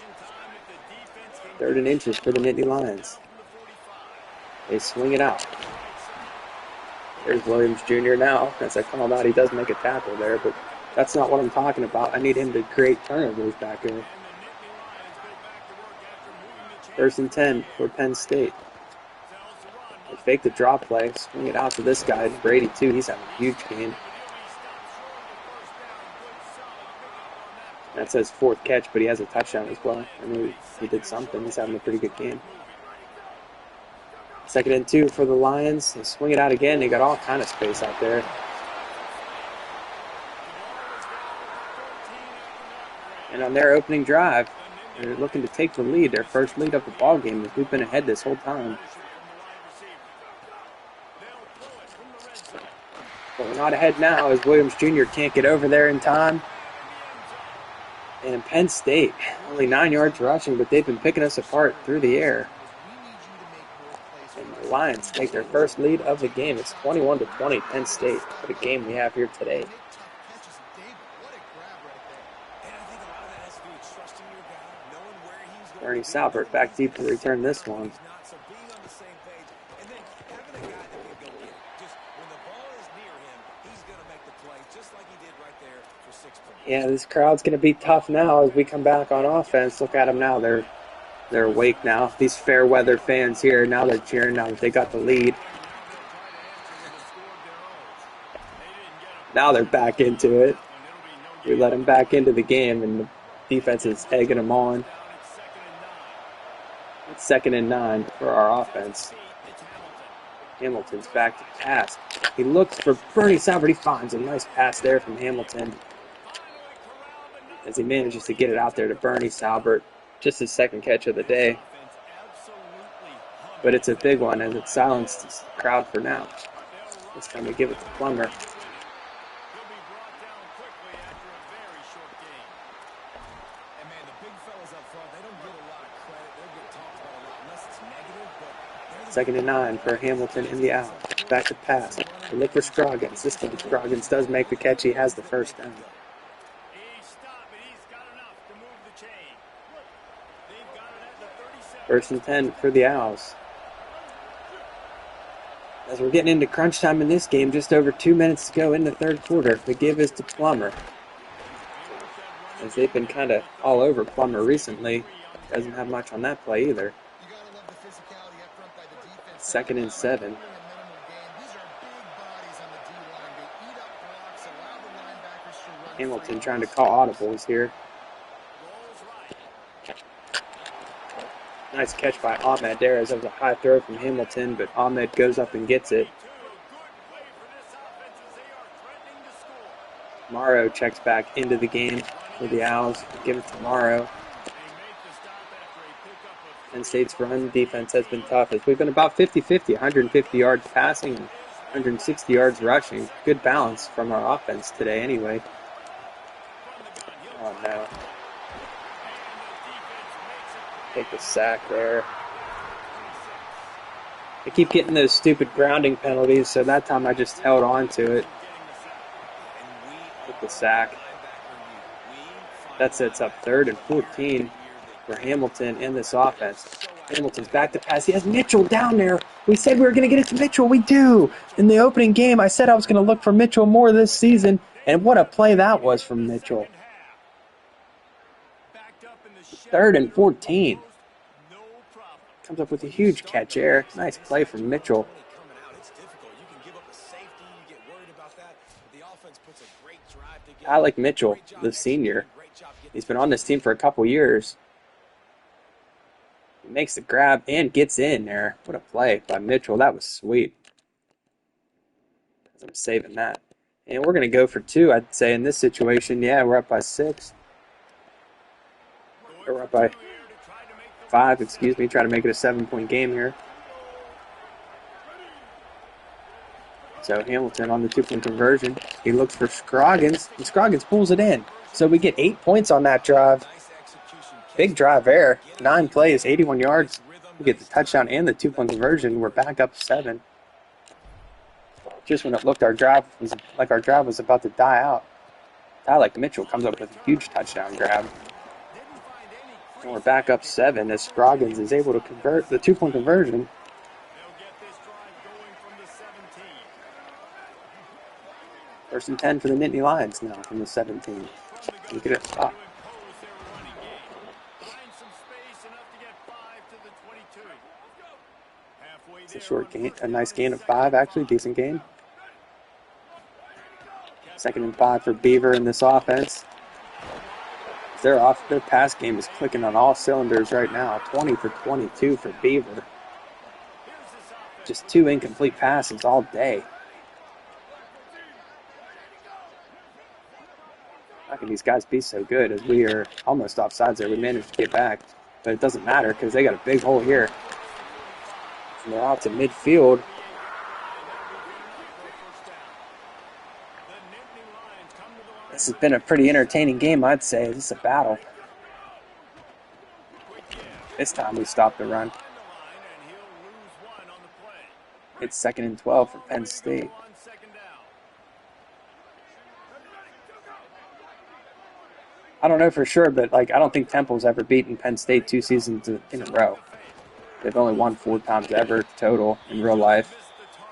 3rd and inches for the Nittany Lions. They swing it out. There's Williams Jr. now. As I call him out, he does make a tackle there, but that's not what I'm talking about. I need him to create turnovers back there. 1st and 10 for Penn State. They fake the drop play, swing it out to this guy, Brady too. He's having a huge game. That's his fourth catch, but he has a touchdown as well. I mean, he did something. He's having a pretty good game. 2nd and 2 for the Lions. They swing it out again. They got all kind of space out there. And on their opening drive, they're looking to take the lead, their first lead of the ball game, as we've been ahead this whole time. But we're not ahead now, as Williams Jr. can't get over there in time. And Penn State, only 9 yards rushing, but they've been picking us apart through the air. And the Lions take their first lead of the game. It's 21-20, Penn State. What a game we have here today. Bernie Salbert back deep to return this one. Yeah, this crowd's going to be tough now as we come back on offense. Look at them now. They're awake now. These fair weather fans here, now they're cheering now that they got the lead. Now they're back into it. We let them back into the game, and the defense is egging them on. It's 2nd and 9 for our offense. Hamilton's back to pass. He looks for Bernie Salbert. He finds a nice pass there from Hamilton as he manages to get it out there to Bernie Salbert. Just his 2nd catch of the day. But it's a big one as it silenced the crowd for now. This time we give it to Plummer. Second and 9 for Hamilton in the out. Back to pass. They look for Scroggins. This time Scroggins does make the catch. He has the first down. First and 10 for the Owls. As we're getting into crunch time in this game, just over 2 minutes to go in the third quarter. The give is to Plummer, as they've been kind of all over Plummer recently. Doesn't have much on that play either. 2nd and 7. Hamilton trying to call audibles here. Nice catch by Ahmed there, as it was a high throw from Hamilton, but Ahmed goes up and gets it. Morrow checks back into the game for the Owls. Give it to Morrow. Penn State's run defense has been tough, as we've been about 50-50, 150 yards passing and 160 yards rushing. Good balance from our offense today anyway. Oh no. Take the sack there. I keep getting those stupid grounding penalties, so that time I just held on to it. With the sack. That sets up 3rd and 14 for Hamilton in this offense. Hamilton's back to pass. He has Mitchell down there. We said we were going to get it to Mitchell. We do. In the opening game, I said I was going to look for Mitchell more this season, and what a play that was from Mitchell. 3rd and 14. Comes up with a huge catch there. Nice play from Mitchell. I like Mitchell, the senior. He's been on this team for a couple years. He makes the grab and gets in there. What a play by Mitchell. That was sweet. I'm saving that. And we're going to go for 2, I'd say, in this situation. Yeah, we're up by 6. We're up by 5, excuse me. Try to make it a 7-point game here. So Hamilton on the 2-point conversion. He looks for Scroggins, and Scroggins pulls it in. So we get 8 points on that drive. Big drive there. 9 plays, 81 yards. We get the touchdown and the 2-point conversion. We're back up 7. Just when it looked our drive was about to die out. Tyler Mitchell comes up with a huge touchdown grab. And we're back up 7 as Scroggins is able to convert the 2-point conversion. First and 10 for the Nittany Lions now from the 17. Look at it stop. It's a short gain, a nice gain of 5 actually, decent gain. 2nd and 5 for Beaver in this offense. Their pass game is clicking on all cylinders right now. 20 for 22 for Beaver. Just 2 incomplete passes all day. How can these guys be so good as we are almost offsides there? We managed to get back, but it doesn't matter because they got a big hole here. And they're out to midfield. This has been a pretty entertaining game, I'd say. This is a battle. This time we stopped the run. It's 2nd and 12 for Penn State. I don't know for sure, but I don't think Temple's ever beaten Penn State 2 seasons in a row. They've only won 4 times ever total in real life.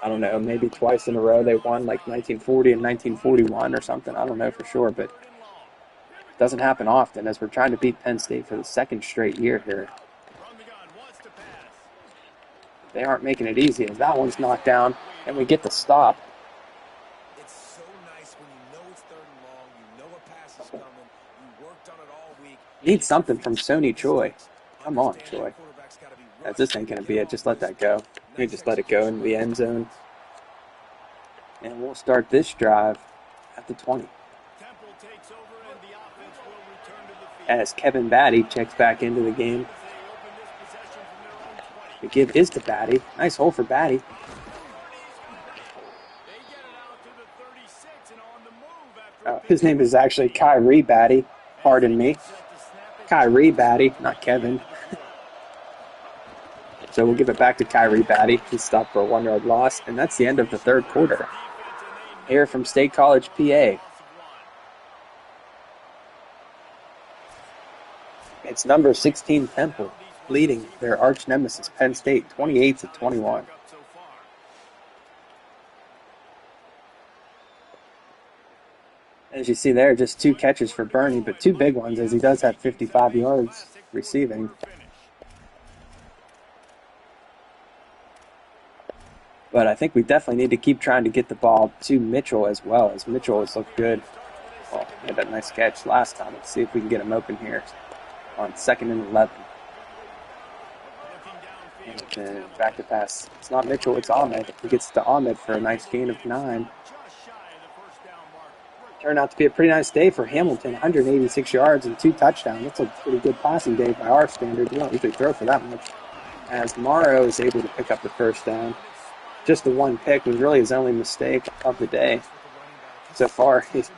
I don't know, maybe twice in a row they won, 1940 and 1941 or something. I don't know for sure, but it doesn't happen often as we're trying to beat Penn State for the 2nd straight year here. They aren't making it easy as that one's knocked down, and we get the stop. It's so nice when you know it's 3rd and long, you know a pass is coming, you worked on it all week. Need something from Sony Choi. Come on, Choi. As this ain't going to be it. Just let that go. You just let it go into the end zone. And we'll start this drive at the 20. As Kevin Batty checks back into the game. The give is to Batty. Nice hole for Batty. His name is actually Kyrie Batty. Pardon me. Kyrie Batty, not Kevin. So we'll give it back to Kyrie Batty. He stopped for a 1-yard loss, and that's the end of the 3rd quarter. Here from State College, PA. It's number 16 Temple, leading their arch nemesis Penn State 28-21. As you see there, just 2 catches for Bernie, but 2 big ones as he does have 55 yards receiving. But I think we definitely need to keep trying to get the ball to Mitchell as well, as Mitchell has looked good. Well, he had that nice catch last time. Let's see if we can get him open here on 2nd and 11. And then back to pass. It's not Mitchell, it's Ahmed. He gets to Ahmed for a nice gain of 9. Turned out to be a pretty nice day for Hamilton. 186 yards and 2 touchdowns. That's a pretty good passing day by our standards. We don't usually throw for that much. As Morrow is able to pick up the 1st down. Just the 1 pick was really his only mistake of the day. So far, he's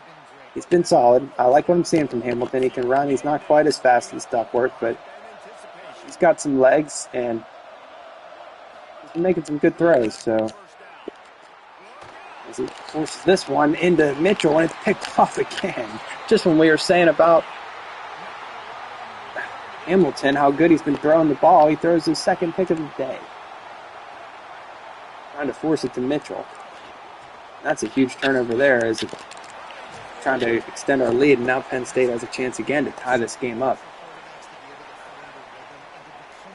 been solid. I like what I'm seeing from Hamilton. He can run. He's not quite as fast as Duckworth, but he's got some legs, and he's been making some good throws. So as he forces this one into Mitchell, and it's picked off again. Just when we were saying about Hamilton, how good he's been throwing the ball, he throws his 2nd pick of the day. Trying to force it to Mitchell. That's a huge turnover there as it's trying to extend our lead, and now Penn State has a chance again to tie this game up.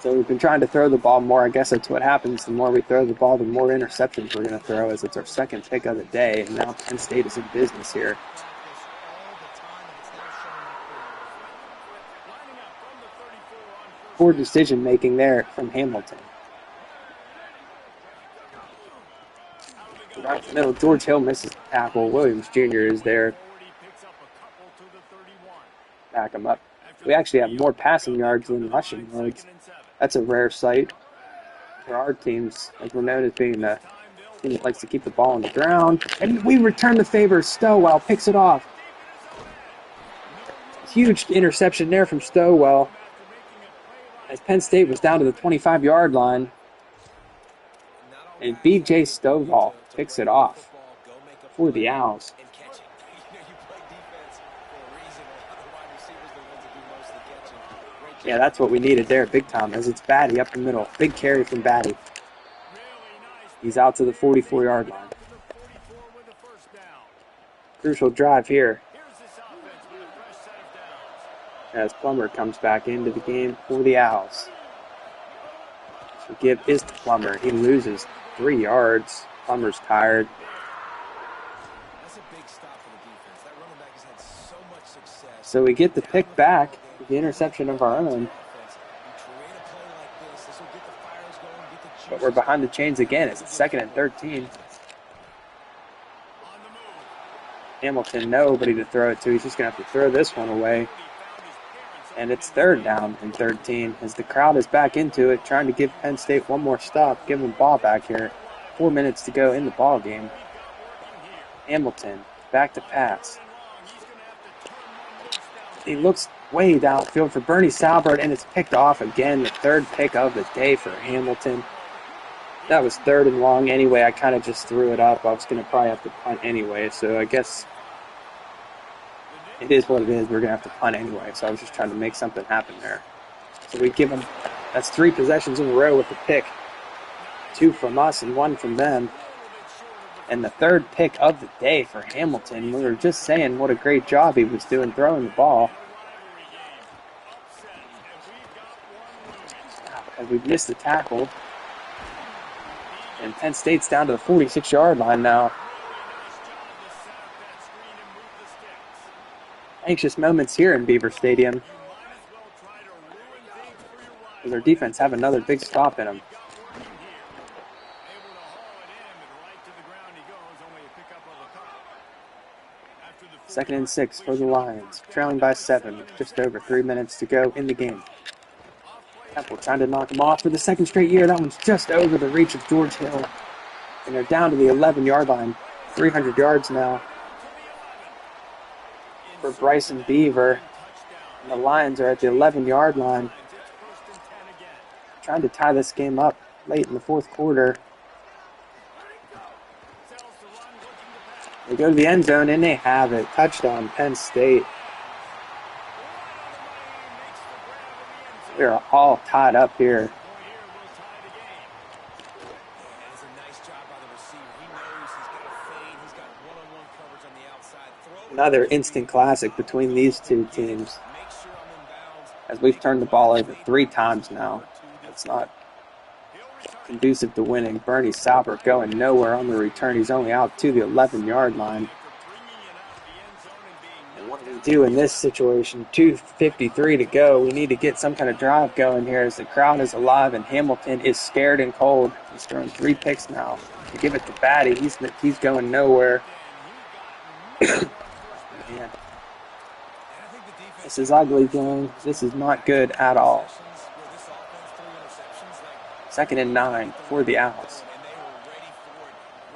So we've been trying to throw the ball more. I guess that's what happens. The more we throw the ball, the more interceptions we're going to throw, as it's our 2nd pick of the day, and now Penn State is in business here. Poor decision making there from Hamilton. Right in the middle, George Hill misses the tackle. Williams Jr. is there. Back him up. We actually have more passing yards than rushing yards. That's a rare sight for our teams, as we're known as being the team that likes to keep the ball on the ground. And we return the favor. Stowell picks it off. Huge interception there from Stowell, as Penn State was down to the 25-yard line. And B.J. Stovall picks it off for the Owls. Yeah, that's what we needed there, big time, as it's Batty up the middle. Big carry from Batty. He's out to the 44-yard line. Crucial drive here, as Plummer comes back into the game for the Owls. So give is to Plummer. He loses 3 yards. Plummer's tired. That's a big stop for the defense. That running back has had so much success. So we get the pick back, the interception of our own. But we're behind the chains again. It's 2nd and 13. Hamilton, nobody to throw it to. He's just going to have to throw this one away. And it's 3rd down and 13 as the crowd is back into it, trying to give Penn State one more stop, give them the ball back here. 4 minutes to go in the ball game. Hamilton, back to pass. He looks way downfield for Bernie Salbert, and it's picked off again. The 3rd pick of the day for Hamilton. That was 3rd and long anyway. I kind of just threw it up. I was going to probably have to punt anyway, so I guess it is what it is. We're going to have to punt anyway, so I was just trying to make something happen there. So we give them, that's 3 possessions in a row with the pick. 2 from us and 1 from them. And the 3rd pick of the day for Hamilton. We were just saying what a great job he was doing throwing the ball. And we've missed the tackle. And Penn State's down to the 46-yard line now. Anxious moments here in Beaver Stadium. Their defense have another big stop in them. 2nd and 6 for the Lions, trailing by 7, with just over 3 minutes to go in the game. Temple trying to knock them off for the 2nd straight year. That one's just over the reach of George Hill. And they're down to the 11-yard line. 300 yards now for Bryson Beaver. And the Lions are at the 11-yard line. Trying to tie this game up late in the 4th quarter. They go to the end zone, and they have it. Touchdown, Penn State. We're all tied up here. Another instant classic between these two teams, as we've turned the ball over 3 times now. It's not conducive to winning. Bernie Salbert going nowhere on the return. He's only out to the 11-yard line. And what do we do in this situation? 2:53 to go. We need to get some kind of drive going here as the crowd is alive and Hamilton is scared and cold. He's throwing 3 picks now. To give it to Batty, he's going nowhere. Man. This is ugly, gang. This is not good at all. 2nd and 9 for the Owls.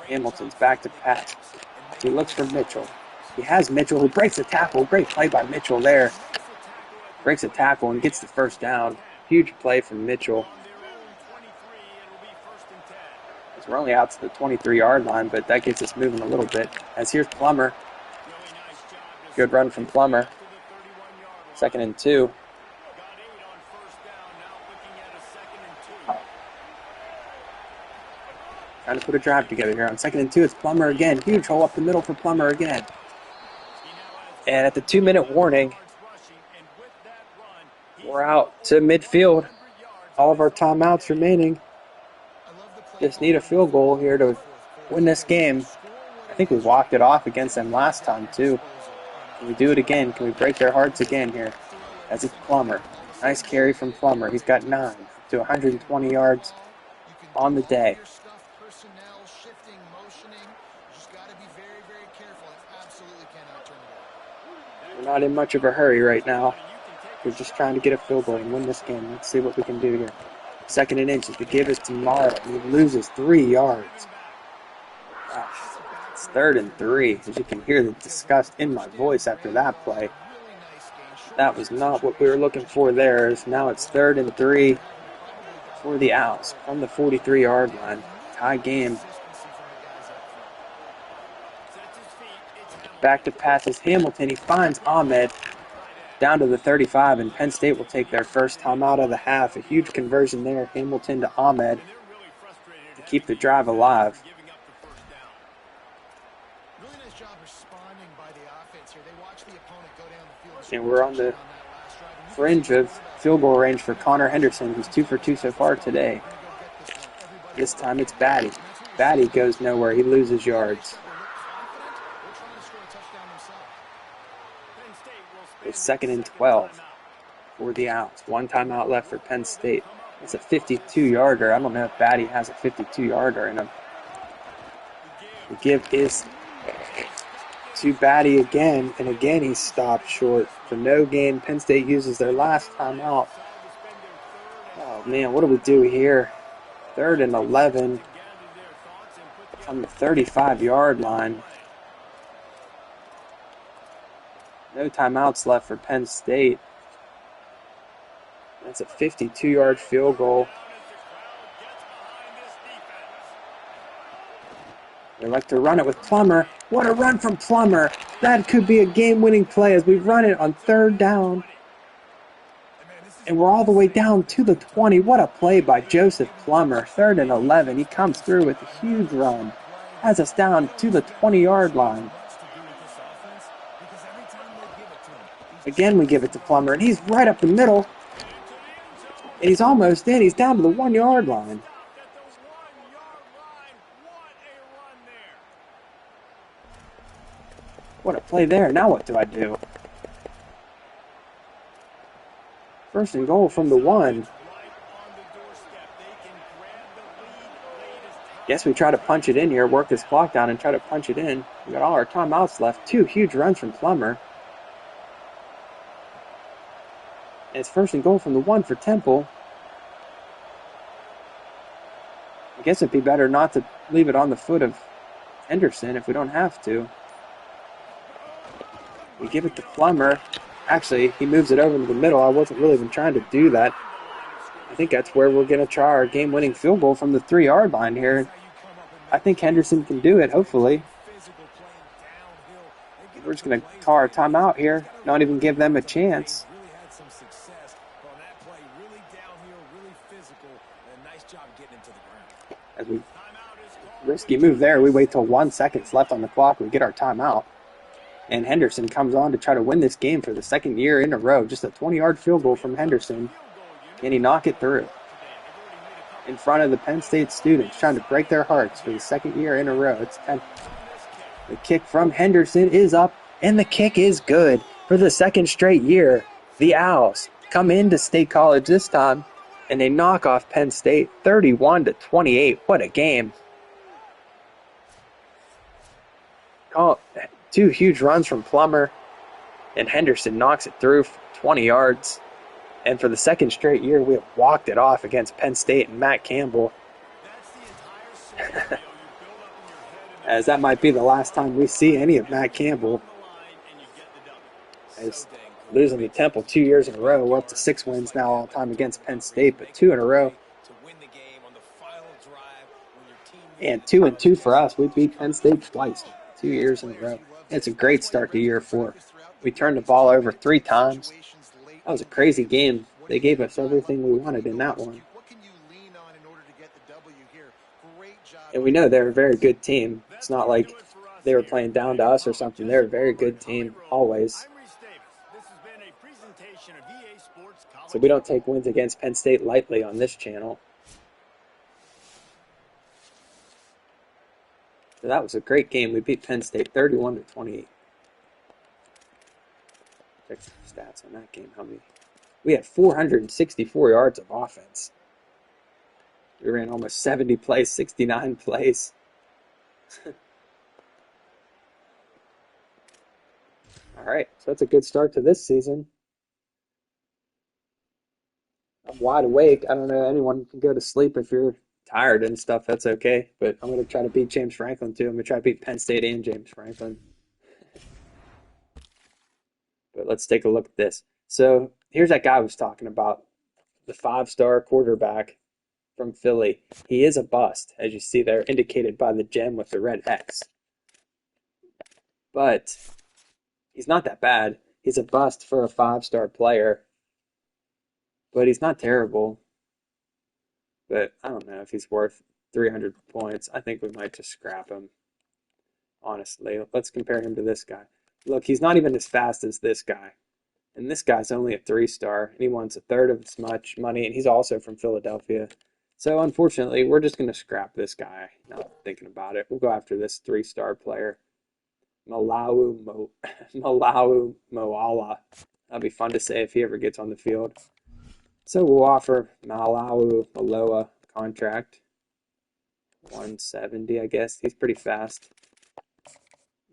Hamilton's back to pass. He looks for Mitchell. He has Mitchell, who breaks a tackle. Great play by Mitchell there. Breaks a tackle and gets the 1st down. Huge play from Mitchell. As we're only out to the 23-yard line, but that gets us moving a little bit. As here's Plummer. Good run from Plummer. 2nd and 2. Trying to put a drive together here on 2nd and 2. It's Plummer again. Huge hole up the middle for Plummer again. And at the 2-minute warning, we're out to midfield. All of our timeouts remaining. Just need a field goal here to win this game. I think we walked it off against them last time too. Can we do it again? Can we break their hearts again here? As it's Plummer. Nice carry from Plummer. He's got 9 to 120 yards on the day. We're not in much of a hurry right now. We're just trying to get a field goal and win this game. Let's see what we can do here. 2nd and inches to give us tomorrow. He loses 3 yards. It's 3rd and 3. As you can hear the disgust in my voice after that play. That was not what we were looking for there. Now it's 3rd and 3 for the Owls from the 43-yard line. Tie game. Back to pass is Hamilton. He finds Ahmed down to the 35, and Penn State will take their first timeout of the half. A huge conversion there. Hamilton to Ahmed to keep the drive alive. And we're on the fringe of field goal range for Connor Henderson, who's 2 for 2 so far today. This time it's Batty. Batty goes nowhere. He loses yards. They It's 2nd and 12 for the Owls. 1 timeout left for Penn State. It's a 52-yarder. I don't know if Batty has a 52-yarder in him. The give is to Batty again, and again he's stopped short for no gain. Penn State uses their last timeout. Oh man, what do we do here? 3rd and 11 on the 35-yard line. No timeouts left for Penn State. That's a 52-yard field goal. They like to run it with Plummer. What a run from Plummer. That could be a game-winning play as we run it on 3rd down. And we're all the way down to the 20. What a play by Joseph Plummer. 3rd and 11. He comes through with a huge run. Has us down to the 20-yard line. Again, we give it to Plummer, and he's right up the middle. And he's almost in. He's down to the 1-yard line. What a play there. Now what do I do? 1st and goal from the 1. Guess we try to punch it in here, work this clock down and try to punch it in. We got all our timeouts left. 2 huge runs from Plummer. And it's 1st and goal from the 1 for Temple. I guess it'd be better not to leave it on the foot of Henderson if we don't have to. We give it to Plummer. Actually, he moves it over to the middle. I wasn't really even trying to do that. I think that's where we're going to try our game-winning field goal from the 3-yard line here. I think Henderson can do it, hopefully. We're just going to call our timeout here. Not even give them a chance. As we risky move there, we wait till 1 second left on the clock. We get our timeout. And Henderson comes on to try to win this game for the 2nd year in a row. Just a 20-yard field goal from Henderson. Can he knock it through? In front of the Penn State students, trying to break their hearts for the 2nd year in a row. It's 10. The kick from Henderson is up, and the kick is good for the 2nd straight year. The Owls come into State College this time, and they knock off Penn State 31-28. What a game. 2 huge runs from Plummer, and Henderson knocks it through for 20 yards. And for the 2nd straight year, we have walked it off against Penn State and Matt Campbell. As that might be the last time we see any of Matt Campbell. As losing to Temple 2 years in a row. We're up to 6 wins now all time against Penn State, but 2 in a row. And 2-2 for us. We beat Penn State twice, 2 years in a row. It's a great start to year 4. We turned the ball over 3 times. That was a crazy game. They gave us everything we wanted in that one. And we know they're a very good team. It's not like they were playing down to us or something. They're a very good team, always. So we don't take wins against Penn State lightly on this channel. So that was a great game. We beat Penn State 31-28. Check the stats on that game. How many? We had 464 yards of offense. We ran almost 70 plays, 69 plays. All right, so that's a good start to this season. I'm wide awake. I don't know, anyone can go to sleep if you're tired and stuff. That's okay. But I'm going to try to beat James Franklin, too. I'm going to try to beat Penn State and James Franklin. But let's take a look at this. So here's that guy I was talking about, the 5-star quarterback from Philly. He is a bust, as you see there, indicated by the gem with the red X. But he's not that bad. He's a bust for a 5-star player. But he's not terrible. But I don't know if he's worth 300 points. I think we might just scrap him, honestly. Let's compare him to this guy. Look, he's not even as fast as this guy. And this guy's only a 3-star, and he wants a third of as much money, and he's also from Philadelphia. So, unfortunately, we're just going to scrap this guy. Not thinking about it. We'll go after this 3-star player, Malawu Moala. That'll be fun to say if he ever gets on the field. So we'll offer Malawu Maloa contract. 170, I guess. He's pretty fast.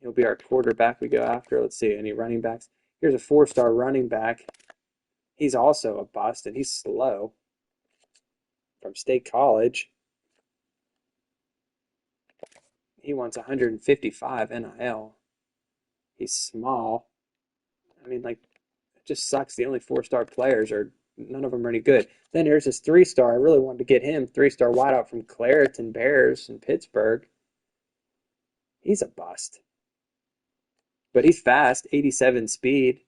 He'll be our quarterback we go after. Let's see, any running backs? Here's a 4-star running back. He's also a bust, and he's slow. From State College. He wants 155 NIL. He's small. I mean, like, it just sucks. The only 4-star players are, none of them are any good. Then here's this 3-star. I really wanted to get him. 3-star wideout from Clareton Bears in Pittsburgh. He's a bust. But he's fast, 87 speed.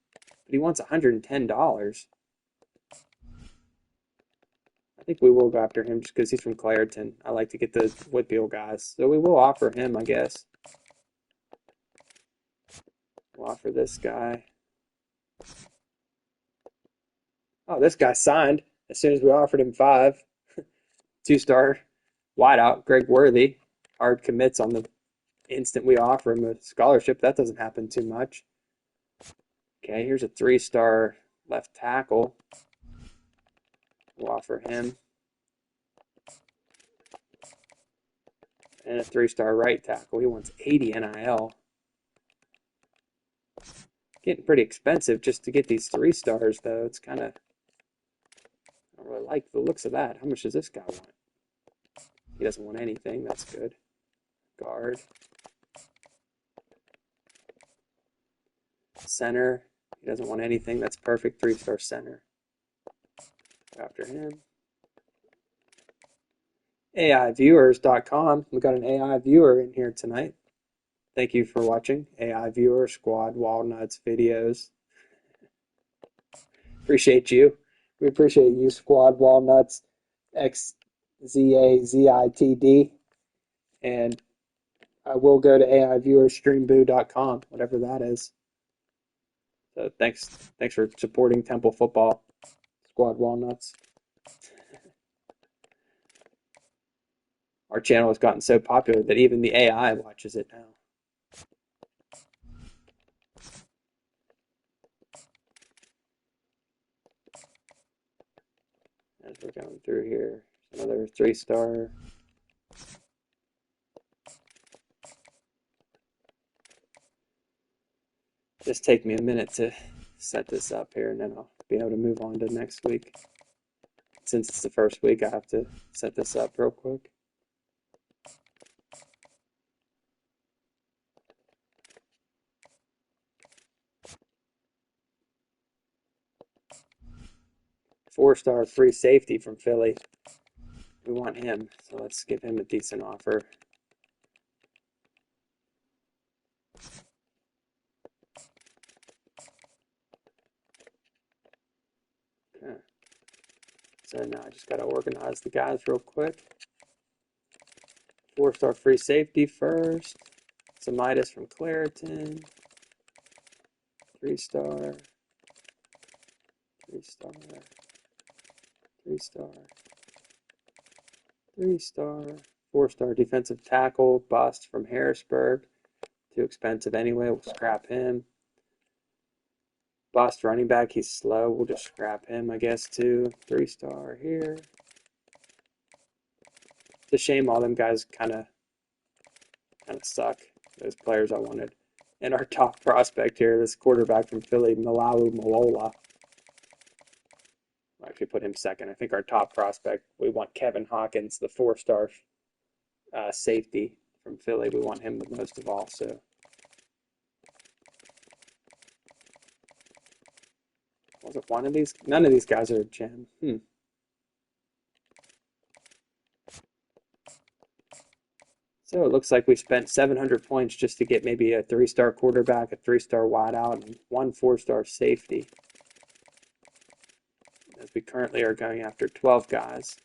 But he wants $110. I think we will go after him just because he's from Clareton. I like to get the Whitfield guys. So we will offer him, I guess. We'll offer this guy. Oh, this guy signed as soon as we offered him 5. 2-star wideout, Greg Worthy. Hard commits on the instant we offer him a scholarship. That doesn't happen too much. Okay, here's a 3-star left tackle. We'll offer him. And a 3-star right tackle. He wants 80 NIL. Getting pretty expensive just to get these 3-stars, though. It's kind of, I don't really like the looks of that. How much does this guy want? He doesn't want anything. That's good. Guard. Center. He doesn't want anything. That's perfect. 3-star center. After him. AIviewers.com. We got an AI viewer in here tonight. Thank you for watching. AI viewer, Squad Walnuts videos. Appreciate you. We appreciate you, Squad Walnuts, XZAZITD. And I will go to AIviewerstreamboo.com, whatever that is. So thanks for supporting Temple football, Squad Walnuts. Our channel has gotten so popular that even the AI watches it now. As we're going through here, another 3-star. Just take me a minute to set this up here, and then I'll be able to move on to next week. Since it's the first week, I have to set this up real quick. Four-star free safety from Philly. We want him, so let's give him a decent offer. Okay. So now I just got to organize the guys real quick. 4-star free safety first. Samitis from Clareton. 3-star. 3-star. 3-star. 3-star. 4-star defensive tackle, bust from Harrisburg. Too expensive anyway. We'll scrap him. Bust running back. He's slow. We'll just scrap him, I guess, too. 3-star here. It's a shame all them guys kind of suck. Those players I wanted. And our top prospect here, this quarterback from Philly, Malawu Malola. I'll actually put him second. I think our top prospect, we want Kevin Hawkins, the 4-star safety from Philly. We want him the most of all. So was it one of these? None of these guys are a gem. So it looks like we spent 700 points just to get maybe a 3-star quarterback, a 3-star wideout, and one 4-star safety. As we currently are going after 12 guys.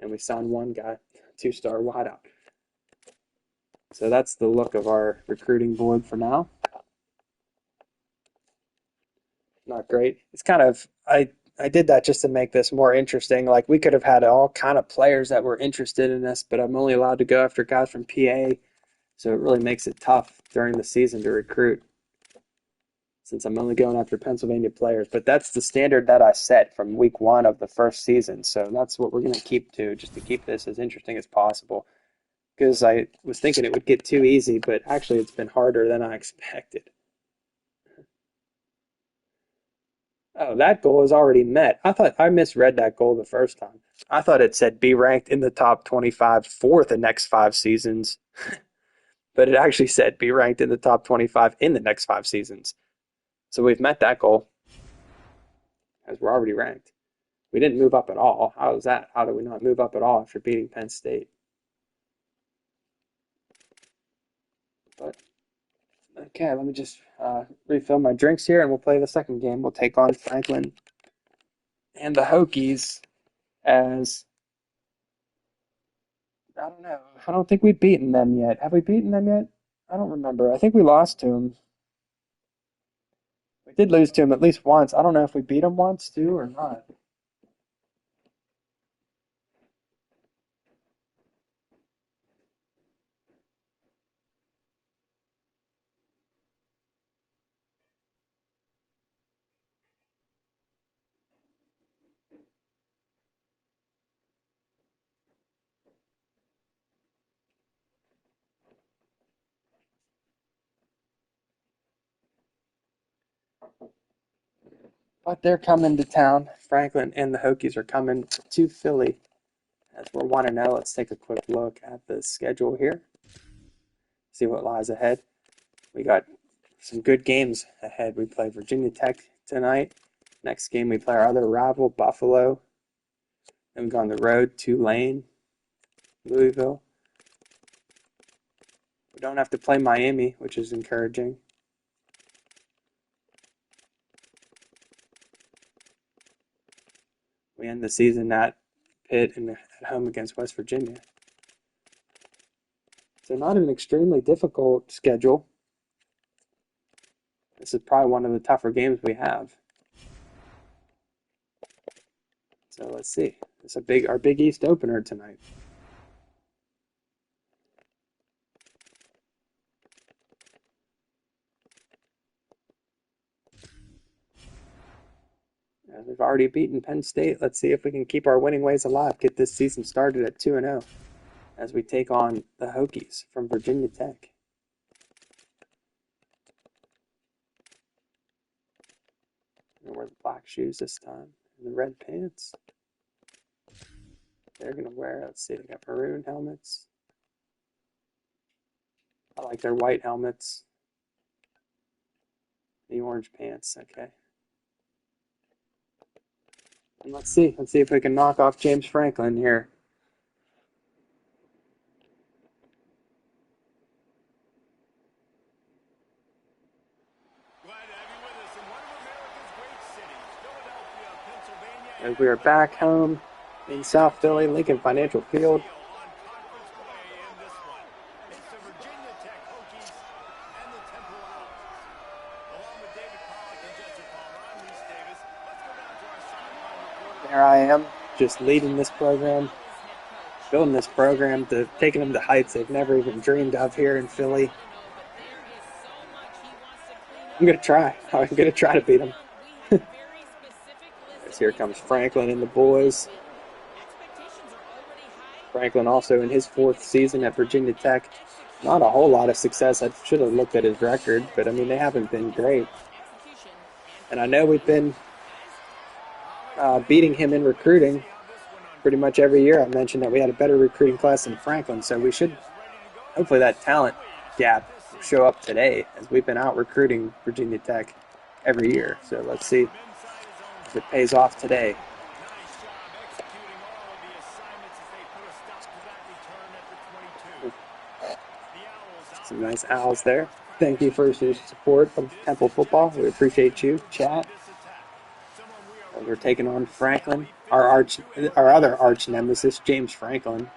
And we signed one guy, 2-star wideout. So that's the look of our recruiting board for now. Not great. It's kind of, I did that just to make this more interesting. Like, we could have had all kind of players that were interested in this, but I'm only allowed to go after guys from PA, so it really makes it tough during the season to recruit. since I'm only going after Pennsylvania players. But that's the standard that I set from week 1 of the first season. So that's what we're going to keep to, just to keep this as interesting as possible. Because I was thinking it would get too easy, but actually it's been harder than I expected. Oh, that goal is already met. I thought I misread that goal the first time. I thought it said be ranked in the top 25 for the next 5 seasons, but it actually said be ranked in the top 25 in the next 5 seasons. So we've met that goal, as we're already ranked. We didn't move up at all. How is that? How did we not move up at all after beating Penn State? But okay, let me just refill my drinks here, and we'll play the second game. We'll take on Franklin and the Hokies as I don't know. I don't think we've beaten them yet. Have we beaten them yet? I don't remember. I think we lost to them. We did lose to them at least once. I don't know if we beat them once too or not. But they're coming to town. Franklin and the Hokies are coming to Philly. As we're 1-0, let's take a quick look at the schedule here. See what lies ahead. We got some good games ahead. We play Virginia Tech tonight. Next game, we play our other rival, Buffalo. Then we go on the road, Tulane, Louisville. We don't have to play Miami, which is encouraging. We end the season at Pitt and at home against West Virginia. So not an extremely difficult schedule. This is probably one of the tougher games we have. So let's see. It's our Big East opener tonight. As we've already beaten Penn State, let's see if we can keep our winning ways alive. Get this season started at 2-0 as we take on the Hokies from Virginia Tech. We're going to wear the black shoes this time and the red pants. They're going to wear, let's see, they got maroon helmets. I like their white helmets. The orange pants, okay. And let's see if we can knock off James Franklin here. Glad to have you with us in one of America's great cities, Philadelphia, Pennsylvania. As we are back home in South Philly, Lincoln Financial Field. On conference play in this one. It's the Virginia Tech Hokies and the Temple Owls. Along with David Pollock and Jesse Palmer, I'm Reese Davis. Let's go down to our sideline reporter. There I am, just leading this program, building this program, taking them to heights they've never even dreamed of here in Philly. I'm going to try. I'm going to try to beat them. As here comes Franklin and the boys. Franklin also in his 4th season at Virginia Tech. Not a whole lot of success. I should have looked at his record, but I mean, they haven't been great. And I know we've been beating him in recruiting pretty much every year. I mentioned that we had a better recruiting class than Franklin, so we should, hopefully that talent gap will show up today, as we've been out recruiting Virginia Tech every year. So let's see if it pays off today. Some nice owls there. Thank you for your support of Temple football. We appreciate you, chat. We're taking on Franklin, our other arch nemesis, James Franklin.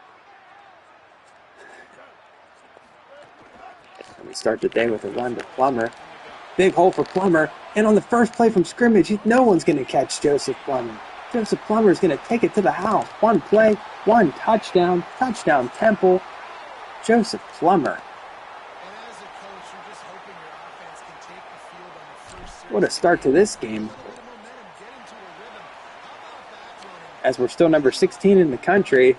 And we start the day with a run to Plummer. Big hole for Plummer. And on the first play from scrimmage, no one's going to catch Joseph Plummer. Joseph Plummer is going to take it to the house. One play, one touchdown. Touchdown, Temple. Joseph Plummer. What a start to this game. As we're still number 16 in the country,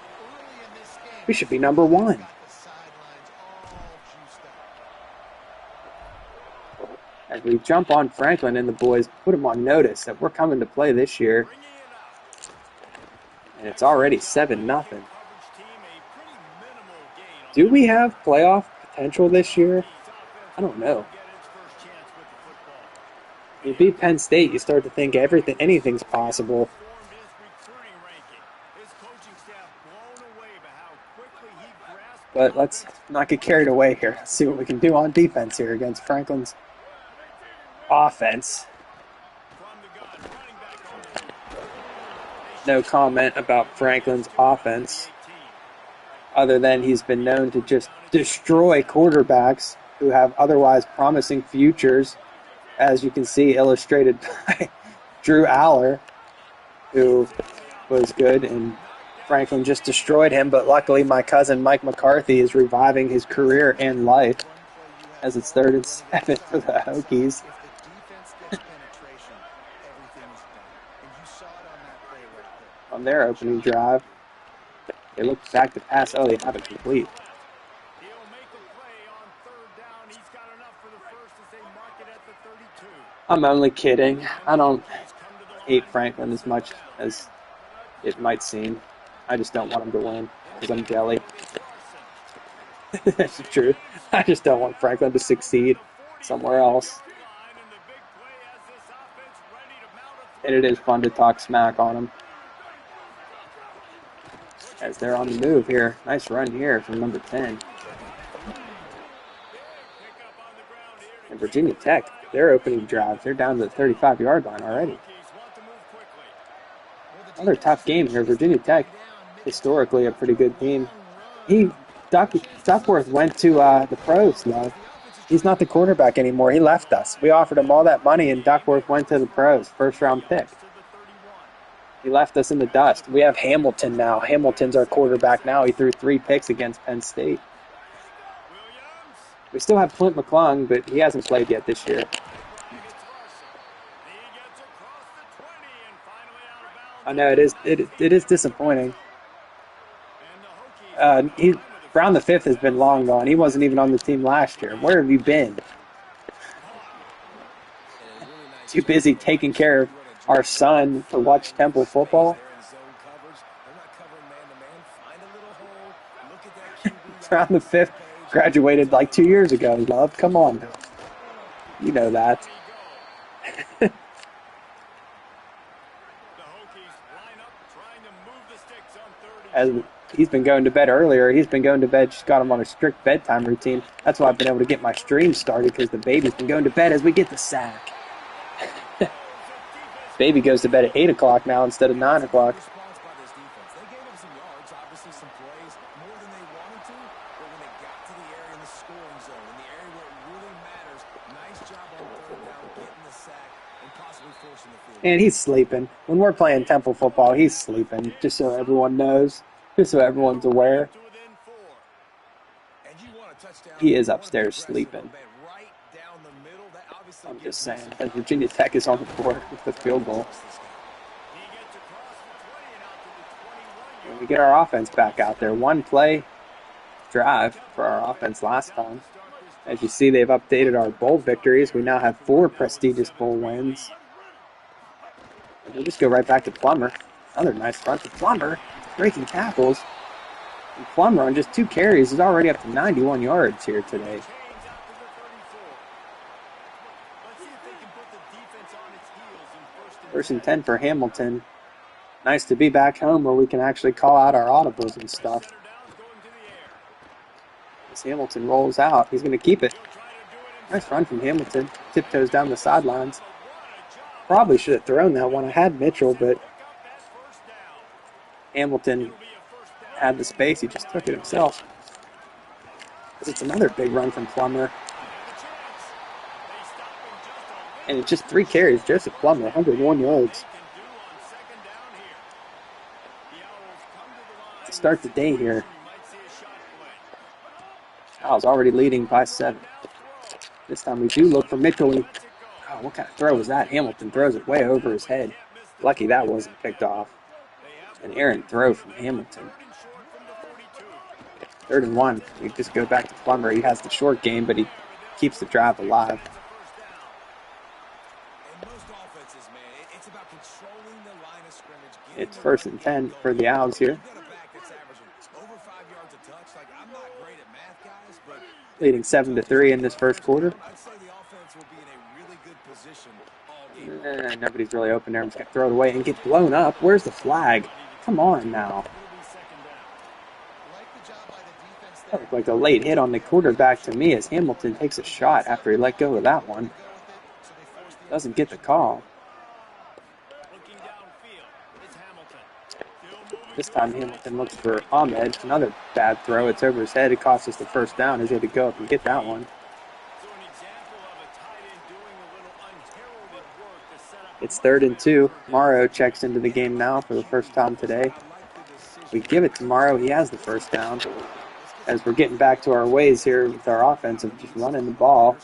we should be number 1. As we jump on Franklin and the boys, put them on notice that we're coming to play this year. And it's already 7-0. Do we have playoff potential this year? I don't know. You beat Penn State, you start to think anything's possible. But let's not get carried away here. Let's see what we can do on defense here against Franklin's offense. No comment about Franklin's offense, other than he's been known to just destroy quarterbacks who have otherwise promising futures, as you can see illustrated by Drew Aller, who was good, and Franklin just destroyed him. But luckily my cousin Mike McCarthy is reviving his career and life, as it's 3rd and 7 for the Hokies. On their opening drive, they look back to pass. Oh, they have it complete. I'm only kidding. I don't hate Franklin as much as it might seem. I just don't want him to win because I'm jelly. That's the truth. I just don't want Franklin to succeed somewhere else. And it is fun to talk smack on him as they're on the move here. Nice run here from number 10. And Virginia Tech, their opening drive, they're down to the 35-yard line already. Another tough game here. Virginia Tech, historically a pretty good team. Duckworth went to the pros now. He's not the quarterback anymore. He left us. We offered him all that money, and Duckworth went to the pros, first-round pick. He left us in the dust. We have Hamilton now. Hamilton's our quarterback now. He threw 3 picks against Penn State. We still have Clint McClung, but he hasn't played yet this year. I know it is disappointing. Brown the Fifth has been long gone. He wasn't even on the team last year. Where have you been? Too busy taking care of our son to watch Temple football. Brown the Fifth graduated like 2 years ago, love. Come on now. You know that. As he's been going to bed earlier. He's been going to bed. Just got him on a strict bedtime routine. That's why I've been able to get my stream started, because the baby's been going to bed as we get the sack. Baby goes to bed at 8 o'clock now instead of 9 o'clock. And he's sleeping. When we're playing Temple football, he's sleeping, just so everyone knows, just so everyone's aware. He is upstairs sleeping. I'm just saying, as Virginia Tech is on the board with the field goal. And we get our offense back out there. 1-play drive for our offense last time. As you see, they've updated our bowl victories. We now have 4 prestigious bowl wins. And we'll just go right back to Plummer. Another nice run for Plummer, breaking tackles. And Plummer on just 2 carries is already up to 91 yards here today. First and 10 for Hamilton. Nice to be back home where we can actually call out our audibles and stuff. As Hamilton rolls out, he's going to keep it. Nice run from Hamilton. Tiptoes down the sidelines. Probably should have thrown that one. I had Mitchell, but Hamilton had the space. He just took it himself. It's another big run from Plummer. And it's just 3 carries. Joseph Plummer, 101 yards. To start the day here. Kyle's already leading by 7. This time we do look for Mitchell. Oh, what kind of throw was that? Hamilton throws it way over his head. Lucky that wasn't picked off. An errant throw from Hamilton. 3rd and 1. We just go back to Plummer. He has the short game, but he keeps the drive alive. It's 1st and 10 for the Owls here. Leading 7-3 in this first quarter. Nobody's really open there. I'm just going to throw it away and get blown up. Where's the flag? Come on now. That looked like a late hit on the quarterback to me as Hamilton takes a shot after he let go of that one. Doesn't get the call. This time Hamilton looks for Ahmed. Another bad throw. It's over his head. It costs us the first down. He's able to go up and get that one. It's 3rd and 2. Morrow checks into the game now for the first time today. We give it to Morrow. He has the first down. As we're getting back to our ways here with our offense of just running the ball.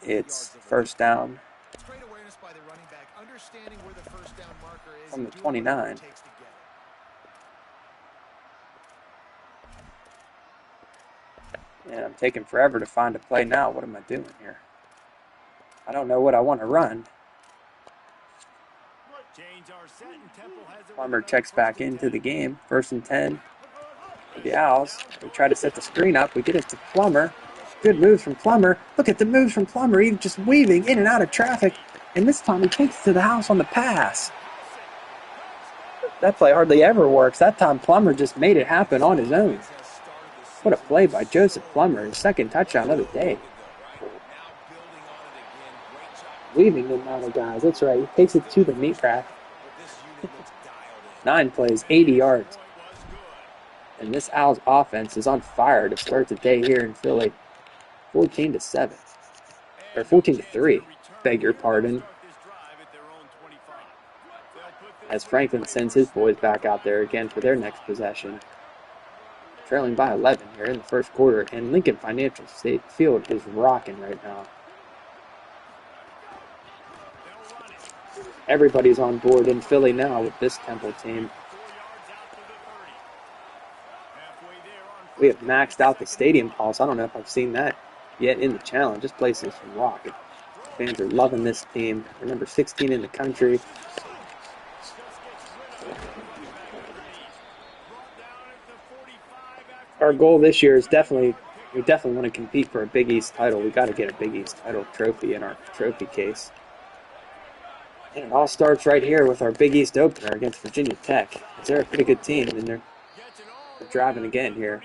It's 1st down. From the 29. And I'm taking forever to find a play now. What am I doing here? I don't know what I want to run. Plummer checks back into the game. 1st and 10 for the Owls. We try to set the screen up. We get it to Plummer. Good moves from Plummer. Look at the moves from Plummer. He's just weaving in and out of traffic. And this time he takes it to the house on the pass. That play hardly ever works. That time Plummer just made it happen on his own. What a play by Joseph Plummer. His 2nd touchdown of the day. Weaving in and out of guys. That's right. He takes it to the meat rack. 9 plays, 80 yards. And this Owls offense is on fire to start the day here in Philly. 14-7. Or 14-3. Beg your pardon. As Franklin sends his boys back out there again for their next possession. Trailing by 11 here in the first quarter. And Lincoln Financial State Field is rocking right now. Everybody's on board in Philly now with this Temple team. We have maxed out the stadium pulse. I don't know if I've seen that yet in the challenge. This place is rocking. Fans are loving this team. They're number 16 in the country. Our goal this year is we definitely want to compete for a Big East title. We got to get a Big East title trophy in our trophy case. And it all starts right here with our Big East opener against Virginia Tech. They're a pretty good team, and they're driving again here.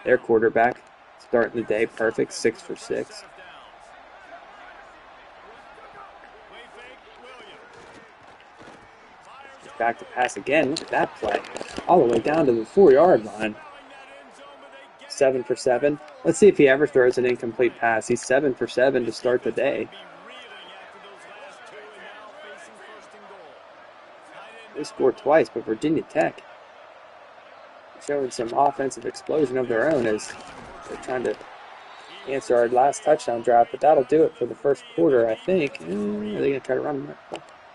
Their quarterback starting the day perfect, 6 for 6. Back to pass again. Look at that play. All the way down to the 4-yard line. 7 for 7. Let's see if he ever throws an incomplete pass. He's 7 for 7 to start the day. They scored twice, but Virginia Tech showing some offensive explosion of their own as they're trying to answer our last touchdown drive. But that'll do it for the first quarter, I think. Are they going to try to run?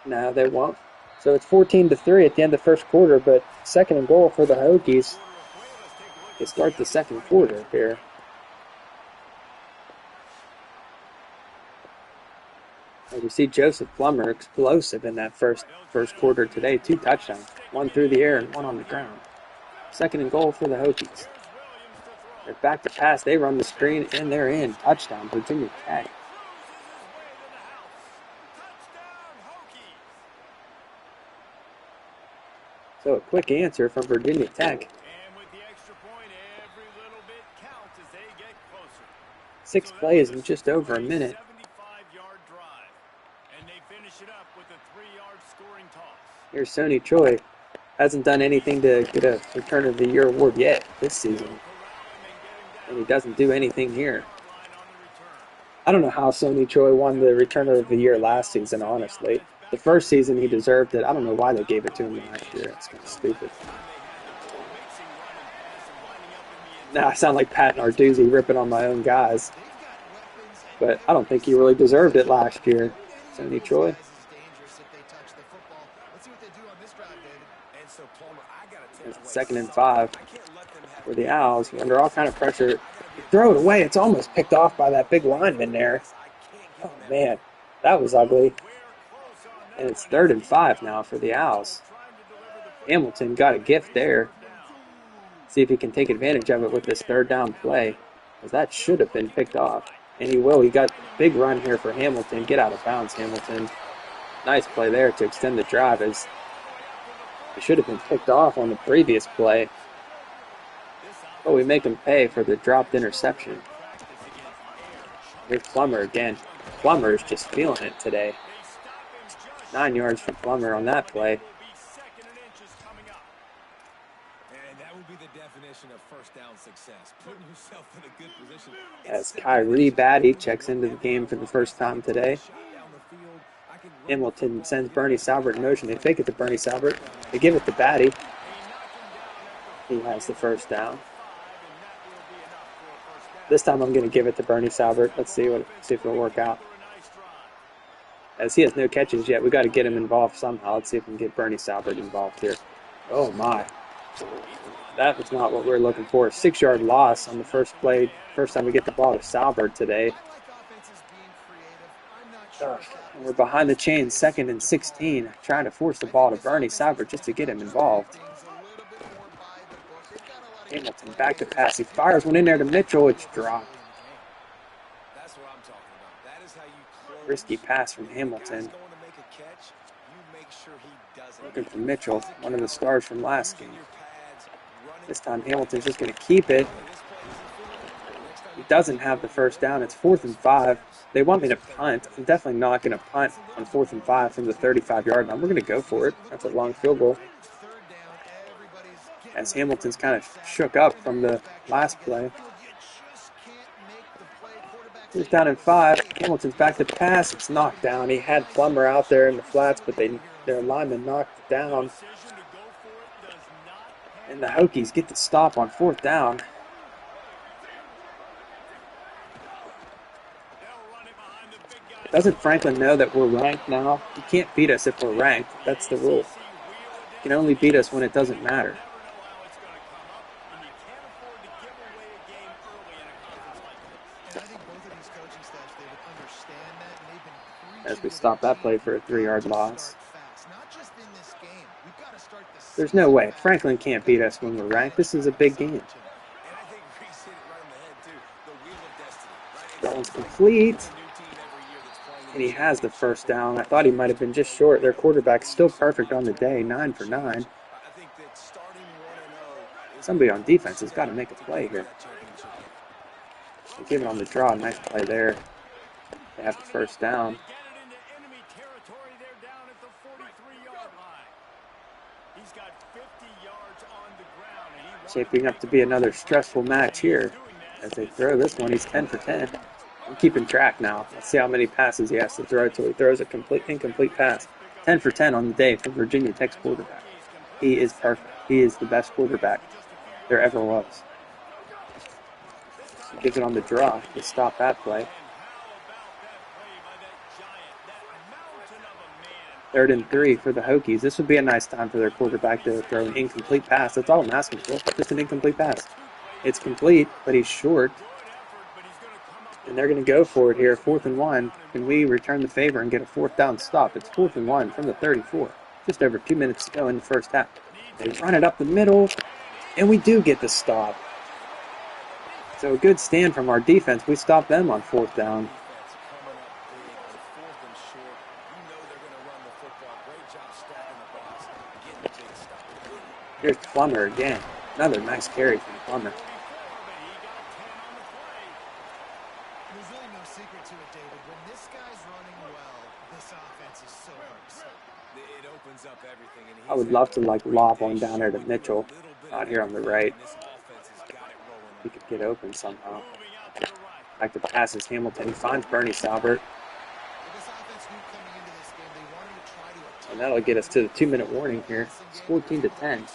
No, they won't. So it's 14-3 at the end of the first quarter, but 2nd and goal for the Hokies to start the second quarter here. And we see Joseph Plummer explosive in that first quarter today. 2 touchdowns, 1 through the air and 1 on the ground. 2nd and goal for the Hokies. They're back to pass. They run the screen and they're in. Touchdown, Virginia Tech. So a quick answer from Virginia Tech. 6 plays in just over a minute. Here's Sonny Choi. Hasn't done anything to get a Return of the Year award yet this season. And he doesn't do anything here. I don't know how Sonny Choi won the Return of the Year last season, honestly. The first season he deserved it. I don't know why they gave it to him last year. It's kind of stupid. Now I sound like Pat Narduzzi ripping on my own guys. but I don't think he really deserved it last year. Sonny Troy. It's 2nd and 5 for the Owls. We're under all kind of pressure. Throw it away. It's almost picked off by that big lineman there. Oh, man. That was ugly. And it's 3rd and 5 now for the Owls. Hamilton got a gift there. See if he can take advantage of it with this 3rd-down play, because that should have been picked off. And he will. He got a big run here for Hamilton. Get out of bounds, Hamilton. Nice play there to extend the drive, as it should have been picked off on the previous play. Oh, we make him pay for the dropped interception. Here's Plummer again. Plummer is just feeling it today. 9 yards for Plummer on that play. And that would be the definition of first down success. Putting yourself in a good position. As Kyrie Batty checks into the game for the first time today. Hamilton sends Bernie Saubert in motion. They fake it to Bernie Saubert. They give it to Batty. He has the first down. This time I'm going to give it to Bernie Saubert. Let's see if it'll work out. As he has no catches yet, we got to get him involved somehow. Let's see if we can get Bernie Saubert involved here. Oh my. That was not what we were looking for. 6-yard loss on the first play. First time we get the ball to Saubert today. And we're behind the chains, 2nd and 16. Trying to force the ball to Bernie Saubert just to get him involved. Hamilton back to pass. He fires one in there to Mitchell. It's dropped. Risky pass from Hamilton. Looking for Mitchell, one of the stars from last game. This time Hamilton's just going to keep it. He doesn't have the first down. It's 4th and 5. They want me to punt. I'm definitely not going to punt on 4th and 5 from the 35-yard line. We're going to go for it. That's a long field goal. As Hamilton's kind of shook up from the last play. He's down in 5. Hamilton's back to pass. It's knocked down. He had Plummer out there in the flats, but their lineman knocked it down. And the Hokies get the stop on 4th down. Doesn't Franklin know that we're ranked now? You can't beat us if we're ranked. That's the rule. You can only beat us when it doesn't matter. As we stop that play for a 3-yard loss. There's no way. Franklin can't beat us when we're ranked. This is a big game. That one's complete. And he has the first down. I thought he might have been just short. Their quarterback's still perfect on the day, 9 for 9. Somebody on defense has got to make a play here. They give it on the draw. Nice play there. They have the first down. Shaping up to be another stressful match here. As they throw this one, he's 10 for 10. I'm keeping track now. Let's see how many passes he has to throw till he throws a incomplete pass. 10 for 10 on the day for Virginia Tech's quarterback. He is perfect. He is the best quarterback there ever was. He gives it on the draw to stop that play. 3rd and 3 for the Hokies. This would be a nice time for their quarterback to throw an incomplete pass. That's all I'm asking for. Just an incomplete pass. It's complete, but he's short. And they're going to go for it here. 4th and 1. Can we return the favor and get a 4th down stop? It's 4th and 1 from the 34. Just over 2 minutes to go in the first half. They run it up the middle, and we do get the stop. So a good stand from our defense. We stop them on 4th down. Here's Plummer again. Another nice carry from Plummer. There's really no secret to it, David. When this guy's running well, this offense is so hard to stop. It opens up everything. And I would love to lob one down there to Mitchell. Out here on the right. He could get open somehow. Back to passes Hamilton. He finds Bernie Saubert. And that'll get us to the 2-minute warning here. It's 14-10.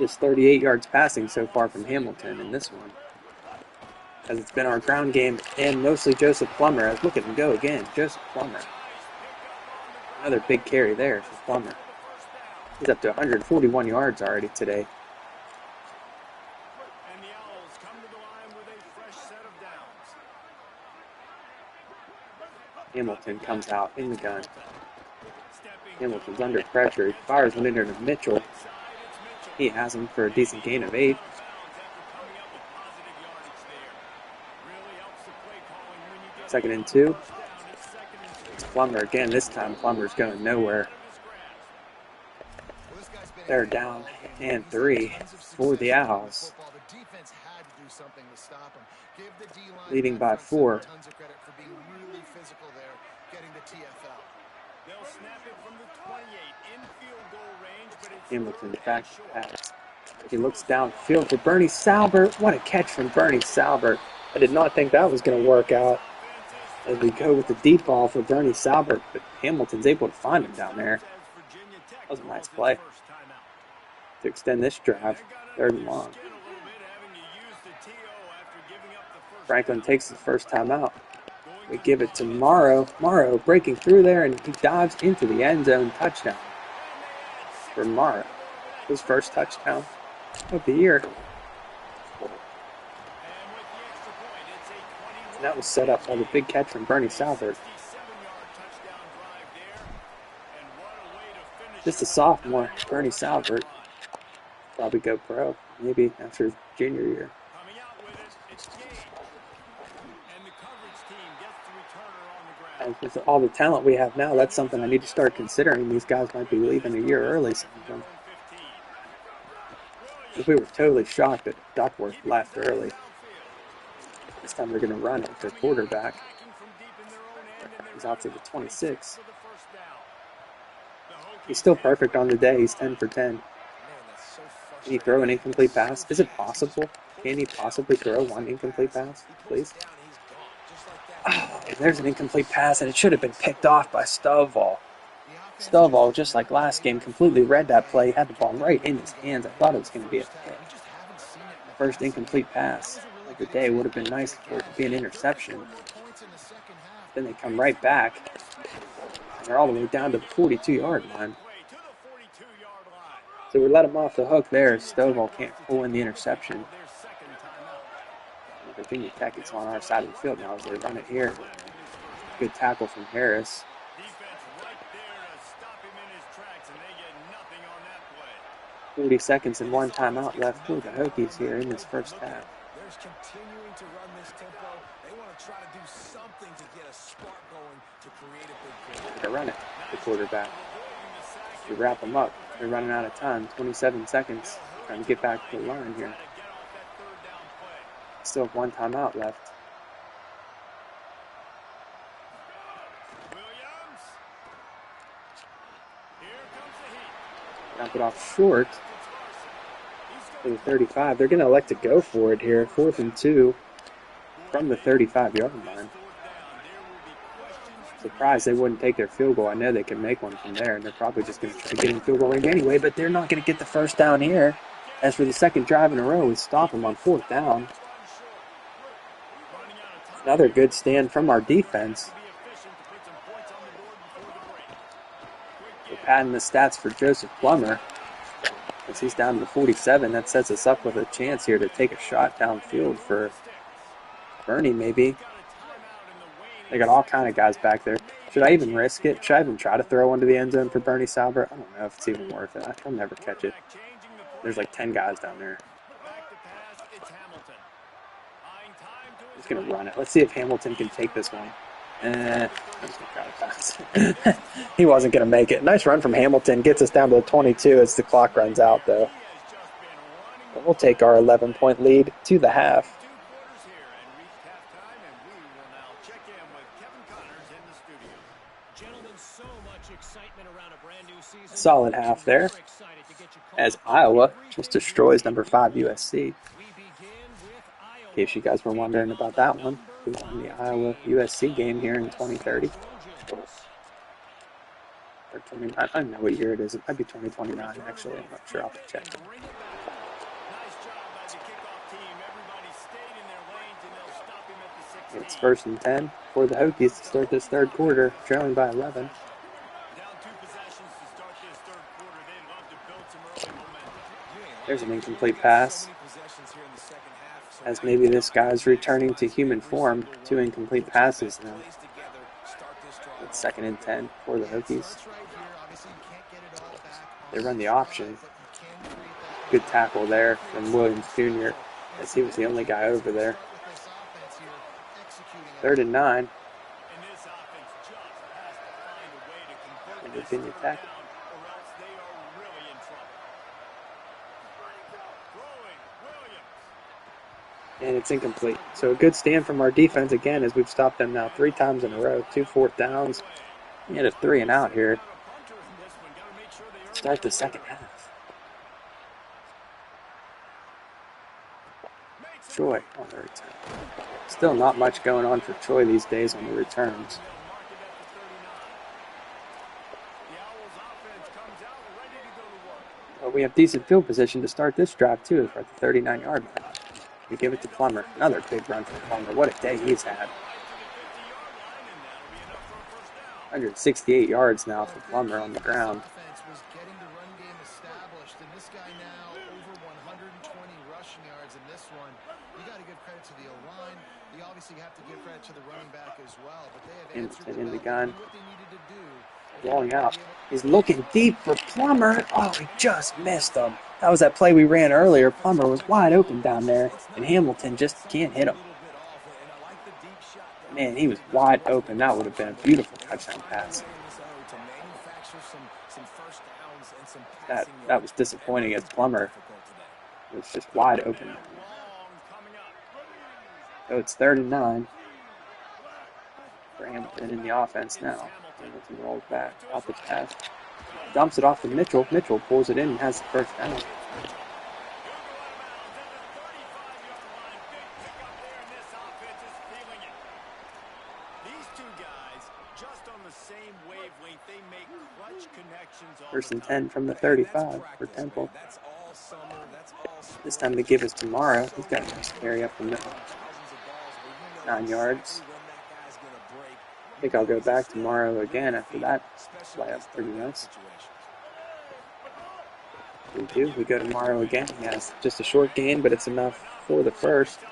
Just 38 yards passing so far from Hamilton in this one. As it's been our ground game and mostly Joseph Plummer. Look at him go again. Joseph Plummer. Another big carry there for Plummer. He's up to 141 yards already today. And the Owls come to the line with a fresh set of downs. Hamilton comes out in the gun. Hamilton's under pressure. He fires one into Mitchell. He has him for a decent gain of 8. Second and 2. It's Plummer again. This time Plummer's going nowhere. They're down and 3 for the Owls. Leading by 4. Hamilton back pass. He looks downfield for Bernie Salbert. What a catch from Bernie Salbert. I did not think that was going to work out as we go with the deep ball for Bernie Salbert, but Hamilton's able to find him down there. That was a nice play to extend this drive. 3rd and long. Franklin takes his first time out. We give it to Morrow. Morrow breaking through there, and he dives into the end zone. Touchdown for Morrow. His first touchdown of the year. And that was set up by the big catch from Bernie Salbert. Just a sophomore, Bernie Salbert. Probably go pro, maybe after his junior year. And with all the talent we have now, that's something I need to start considering. These guys might be leaving a year early, some of them. If we were totally shocked that Duckworth left early. This time they're going to run it to quarterback. He's out to the 26. He's still perfect on the day. He's 10 for 10. Can he throw an incomplete pass? Is it possible? Can he possibly throw one incomplete pass, please? Oh, there's an incomplete pass, and it should have been picked off by Stovall. Stovall, just like last game, completely read that play, had the ball right in his hands. I thought it was going to be a pick. First incomplete pass of the day would have been nice for it to be an interception. Then they come right back, and they're all the way down to the 42-yard line. So we let him off the hook there. Stovall can't pull in the interception. Virginia Tech is on our side of the field now as they run it here. Good tackle from Harris. 40 seconds and 1 timeout left for the Hokies here in this first half. Continuing to run this tempo. They want to try to do something to get a spark going to create a big play. They run it, the quarterback. We wrap them up. They're running out of time. 27 seconds. Trying to get back to the line here. Still have 1 timeout left. Dump it off short for the 35. They're going to elect to go for it here. 4th and 2 from the 35-yard line. Surprised they wouldn't take their field goal. I know they can make one from there, and they're probably just going to try to get in field goal range anyway, but they're not going to get the first down here. As for the second drive in a row, we stop them on 4th down. Another good stand from our defense. We're padding the stats for Joseph Plummer. As he's down to 47, that sets us up with a chance here to take a shot downfield for Bernie, maybe. They got all kind of guys back there. Should I even risk it? Should I even try to throw one to the end zone for Bernie Salbert? I don't know if it's even worth it. I'll never catch it. There's like 10 guys down there. He's going to run it. Let's see if Hamilton can take this one. He wasn't going to make it. Nice run from Hamilton. Gets us down to the 22 as the clock runs out, though. But we'll take our 11-point lead to the half. Solid half there, as Iowa just destroys number 5 USC. In case you guys were wondering about that one, we won the Iowa USC game here in 2030. Or 29, I don't know what year it is. It might be 2029, actually. I'm not sure. I'll have to check. It's 1st and 10 for the Hokies to start this third quarter, trailing by 11. Down 2 possessions to start this third quarter. They'd love to build some early momentum. There's an incomplete pass, as maybe this guy's returning to human form. 2 incomplete passes now. It's 2nd and 10 for the Hokies. They run the option. Good tackle there from Williams Jr., as he was the only guy over there. 3rd and 9. And this offense just has to find a way to convert And this Virginia third Tech. down, or else they are really in trouble. Throwing, Williams. And it's incomplete. So a good stand from our defense again, as we've stopped them now 3 times in a row. 2 4th downs. We had a 3-and-out here Got a punter in this one. Got to make sure they earn start the that second away. half. Makes it Troy on the return. Still not much going on for Troy these days on the returns. They'll mark it at the 39. The Owls offense comes out ready to go to work. But we have decent field position to start this drive too. We're at the 39-yard line. We give it to Plummer. Another big run from Plummer. What a day he's had. 168 yards now for Plummer on the ground. Offense was getting the run game established, and this guy now over 120 rushing yards in this one. You got to give credit to the O-line. You obviously have to give credit to the running back as well, but they have answered Hamilton the in the bell. They gun. knew what they needed to do. Rolling out. He's looking deep for Plummer. Oh, he just missed him. That was that play we ran earlier. Plummer was wide open down there, and Hamilton just can't hit him. Man, he was wide open. That would have been a beautiful touchdown pass. That was disappointing, as Plummer was just wide open. So it's 3rd and 9 for Hamilton in the offense now. Hamilton rolls back off the pass. Dumps it off to Mitchell. Mitchell pulls it in and has the first down. These two guys just on the same wavelength. They make clutch connections all 1st and 10 from the 35 for Temple. This time they give us to Morrow. He's got a nice carry up the middle. 9 yards. I think I'll go back to Morrow again after that play up pretty nice. We do. We go to Morrow again. He has just a short gain, but it's enough for the first. The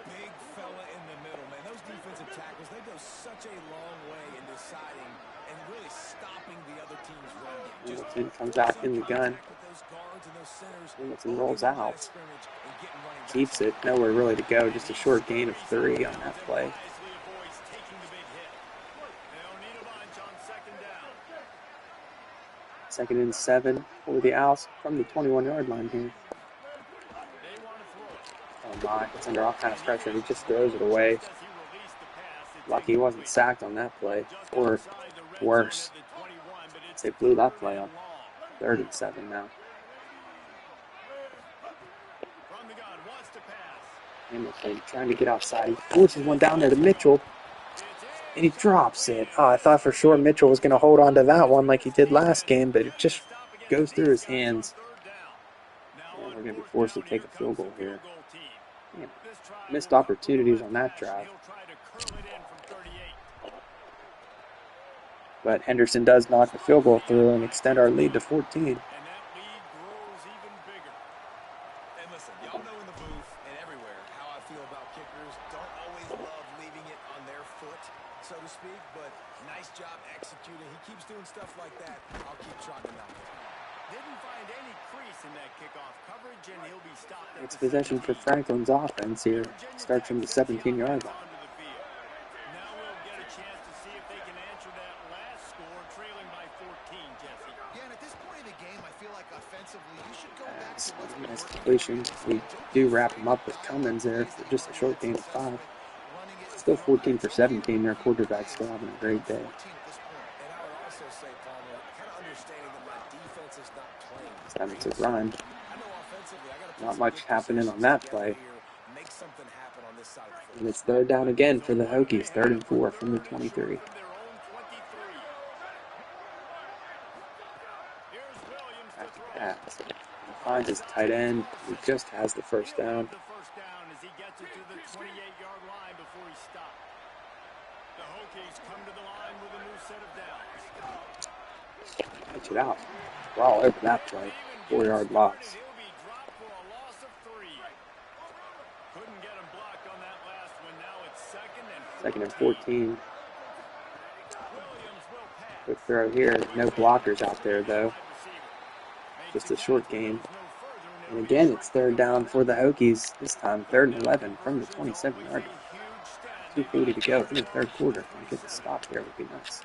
big fella in the middle, man. Those defensive tackles, they go such a long way in deciding and really stopping the other team's run game. Hamilton comes out in the gun. Hamilton rolls out. Keeps it. Nowhere really to go. Just a short gain of 3 on that play. 2nd and 7 for the Owls from the 21-yard line here. Oh my, it's under all kind of pressure. He just throws it away. Lucky he wasn't sacked on that play. Or worse, they blew that play up. 3rd and 7 now. Hamilton trying to get outside. He forces one down there to Mitchell. And he drops it. Oh, I thought for sure Mitchell was going to hold on to that one like he did last game, but it just goes through his hands. And we're going to be forced to take a field goal here. Man, missed opportunities on that drive. But Henderson does knock the field goal through and extend our lead to 14. So to speak, but nice job executing. He keeps doing stuff like that. I'll keep chalking up. Didn't find any crease in that kickoff coverage, and he'll be stopped. It's possession for Franklin's offense here. Starts from the 17-yard line. Now we'll get a chance to see if they can answer that last score, trailing by 14, Jesse. Yeah, and at this point in the game, I feel like offensively, you should go back to what's been Nice working. completion. We do wrap him up with Cummins there for just a short gain of 5. Still 14 for 17. Their quarterback's still having a great day. And I would also say, Palmer, kind of understanding that my defense is not playing. This time it's a run. I know offensively, I got to Not much happening on that play. make something happen on this side of the field. And it's 3rd down again for the Hokies. 3rd and 4 from the 23. Back to pass. He finds his tight end. He just has the first down. gets it to the 28-yard line before he stopped. The Hokies come to the line with a new set of downs. Catch it out. We're all over that play. 4-yard loss. He'll be dropped for a loss of 3. Couldn't get him blocked on that last one. Now it's Second and 14. Williams will pass. Quick throw here. No blockers out there, though. Just a short gain. And again, it's third down for the Hokies. This time, 3rd and 11 from the 27-yard line. 2:40 to go in the third quarter. If I get the stop here, would be nice.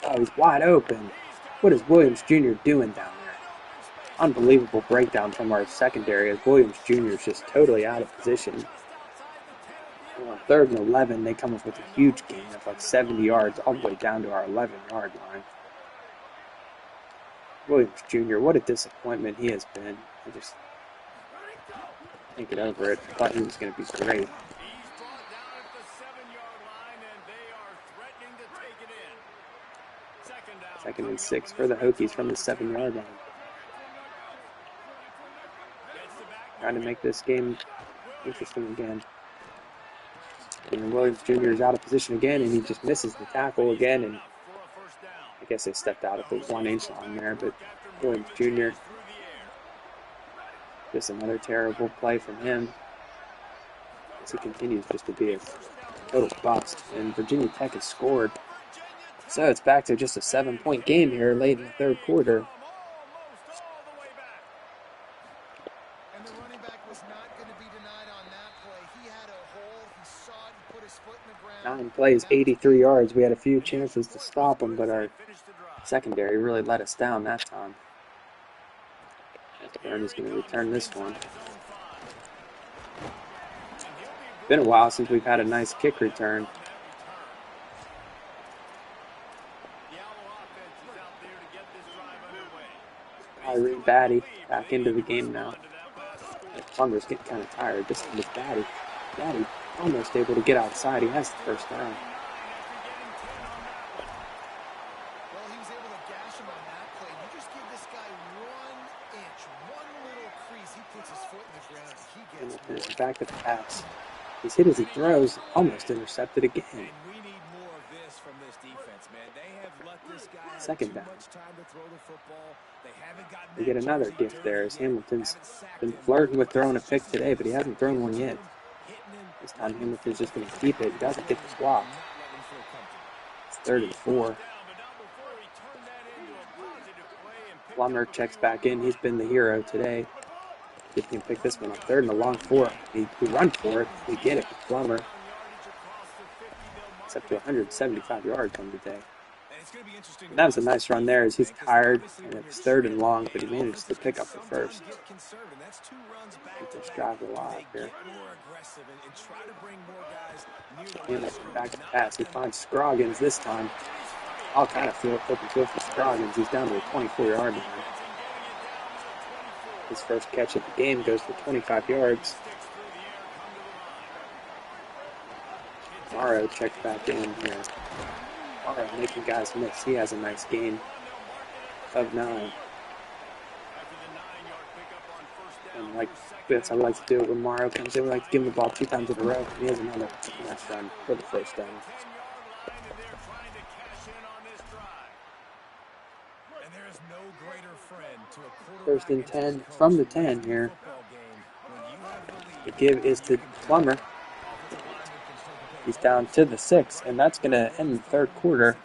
Oh, he's wide open. What is Williams Jr. doing down there? Unbelievable breakdown from our secondary as Williams Jr. is just totally out of position. And on 3rd and 11, they come up with a huge gain of like 70 yards all the way down to our 11-yard line. Williams Jr., what a disappointment he has been. I just can't get over it. I thought he was going to be great. Second and 6 for the Hokies from the 7-yard line. Trying to make this game interesting again. And Williams Jr. is out of position again, and he just misses the tackle again. And I guess they stepped out at the 1-inch line there, but Williams Jr. just another terrible play from him as he continues just to be a total bust. And Virginia Tech has scored. So it's back to just a 7-point game here late in the third quarter. And the running back was not going to be denied on that play. He had a hole. He saw it. He put his foot in the ground. 9 plays, 83 yards. We had a few chances to stop him, but our secondary really let us down that time. Burn is going to return this one. Been a while since we've had a nice kick return. Irene Batty back into the game now. Plummer's getting kind of tired. This time it's Batty. Batty almost able to get outside. He has the first down. Well, he was able to gash him on that play. You just give this guy 1 inch, one little crease. He puts his foot in the ground. He gets And back to the pass. He's hit as he throws. Almost intercepted again. And we need more of this from this defense, man. They have let this guy have Second too down. much time to throw the football. They haven't gotten We get another gift there as Hamilton's been flirting with throwing a pick today, but he hasn't thrown one yet. This time Hamilton's just going to keep it. He doesn't get the block. It's 3rd and 4. Plummer checks back in. He's been the hero today. He can pick this one up. 3rd and a long 4. We run for it. We get it with Plummer. It's up to 175 yards on the day. And that was a nice run there as he's tired. And it was 3rd and long, but he managed to pick up the first. Get this drive alive here. Hamilton back to pass. He finds Scroggins this time. I'll kind of feel open field for Scroggins. He's down to the 24-yard line. His first catch of the game goes for 25 yards. Morrow checks back in here. Morrow making guys miss. He has a nice gain of 9. And like this, I like to do it when Morrow comes in. We like to give him the ball 2 times in a row. And he has another nice run for the first down. First and 10 from the 10 here. The give is to Plummer. He's down to the 6, and that's going to end the third quarter.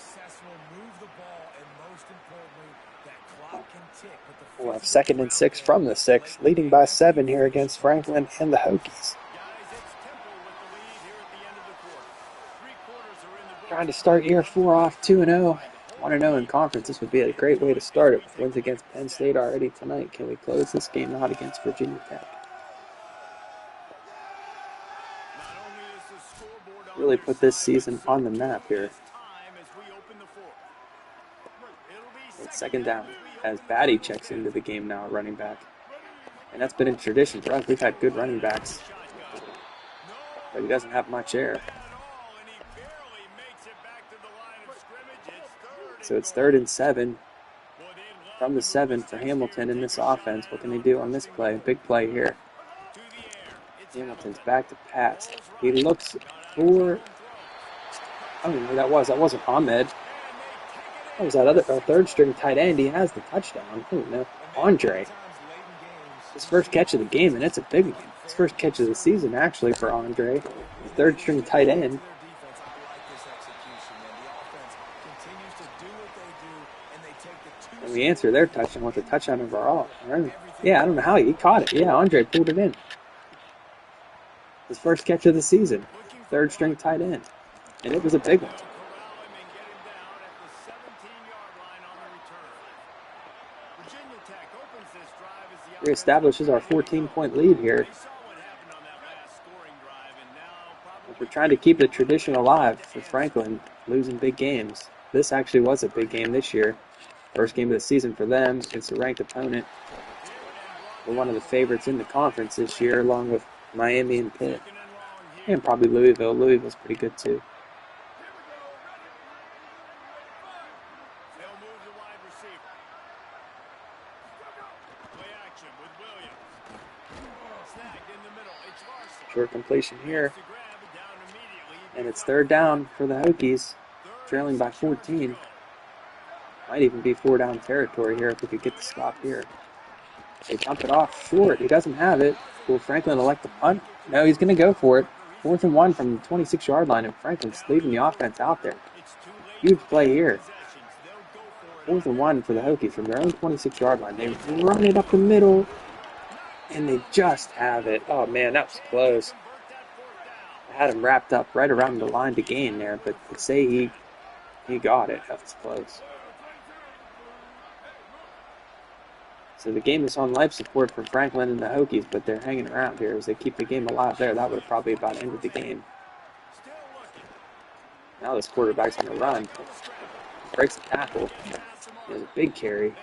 We'll have 2nd and 6 from the 6, leading by 7 here against Franklin and the Hokies. Trying to start year 4 off 2-0. 1-0 in conference. This would be a great way to start it. With wins against Penn State already tonight. Can we close this game out against Virginia Tech? Really put this season on the map here. It's 2nd down as Batty checks into the game now at running back. And that's been a tradition for us. We've had good running backs. But he doesn't have much air. So it's 3rd and 7 from the 7 for Hamilton in this offense. What can they do on this play? Big play here. Hamilton's back to pass. He looks for, I don't know who that was. That wasn't Ahmed. That was that other third string tight end. He has the touchdown. I don't know. Andre. His first catch of the game, and it's a big one. His first catch of the season, actually, for Andre. The third string tight end. And we answer their touchdown with a touchdown overall. Yeah, I don't know how he caught it. Yeah, Andre pulled it in. His first catch of the season. Third string tight end. And it was a big one. Reestablishes our 14-point lead here. We're trying to keep the tradition alive with Franklin losing big games. This actually was a big game this year. First game of the season for them against a ranked opponent. We're one of the favorites in the conference this year, along with Miami and Pitt. And probably Louisville. Louisville's pretty good too. Short completion here. And it's third down for the Hokies, trailing by 14. Might even be 4-down territory here if we could get the stop here. They dump it off short. He doesn't have it. Will Franklin elect to punt? No, he's going to go for it. 4th and 1 from the 26-yard line, and Franklin's leaving the offense out there. Huge play here. 4th and 1 for the Hokies from their own 26-yard line. They run it up the middle, and they just have it. Oh, man, that was close. I had him wrapped up right around the line to gain there, but to say he got it, that was close. So the game is on life support for Franklin and the Hokies, but they're hanging around here as they keep the game alive there. That would have probably about ended the game. Now this quarterback's going to run. Breaks the tackle. He has a big carry.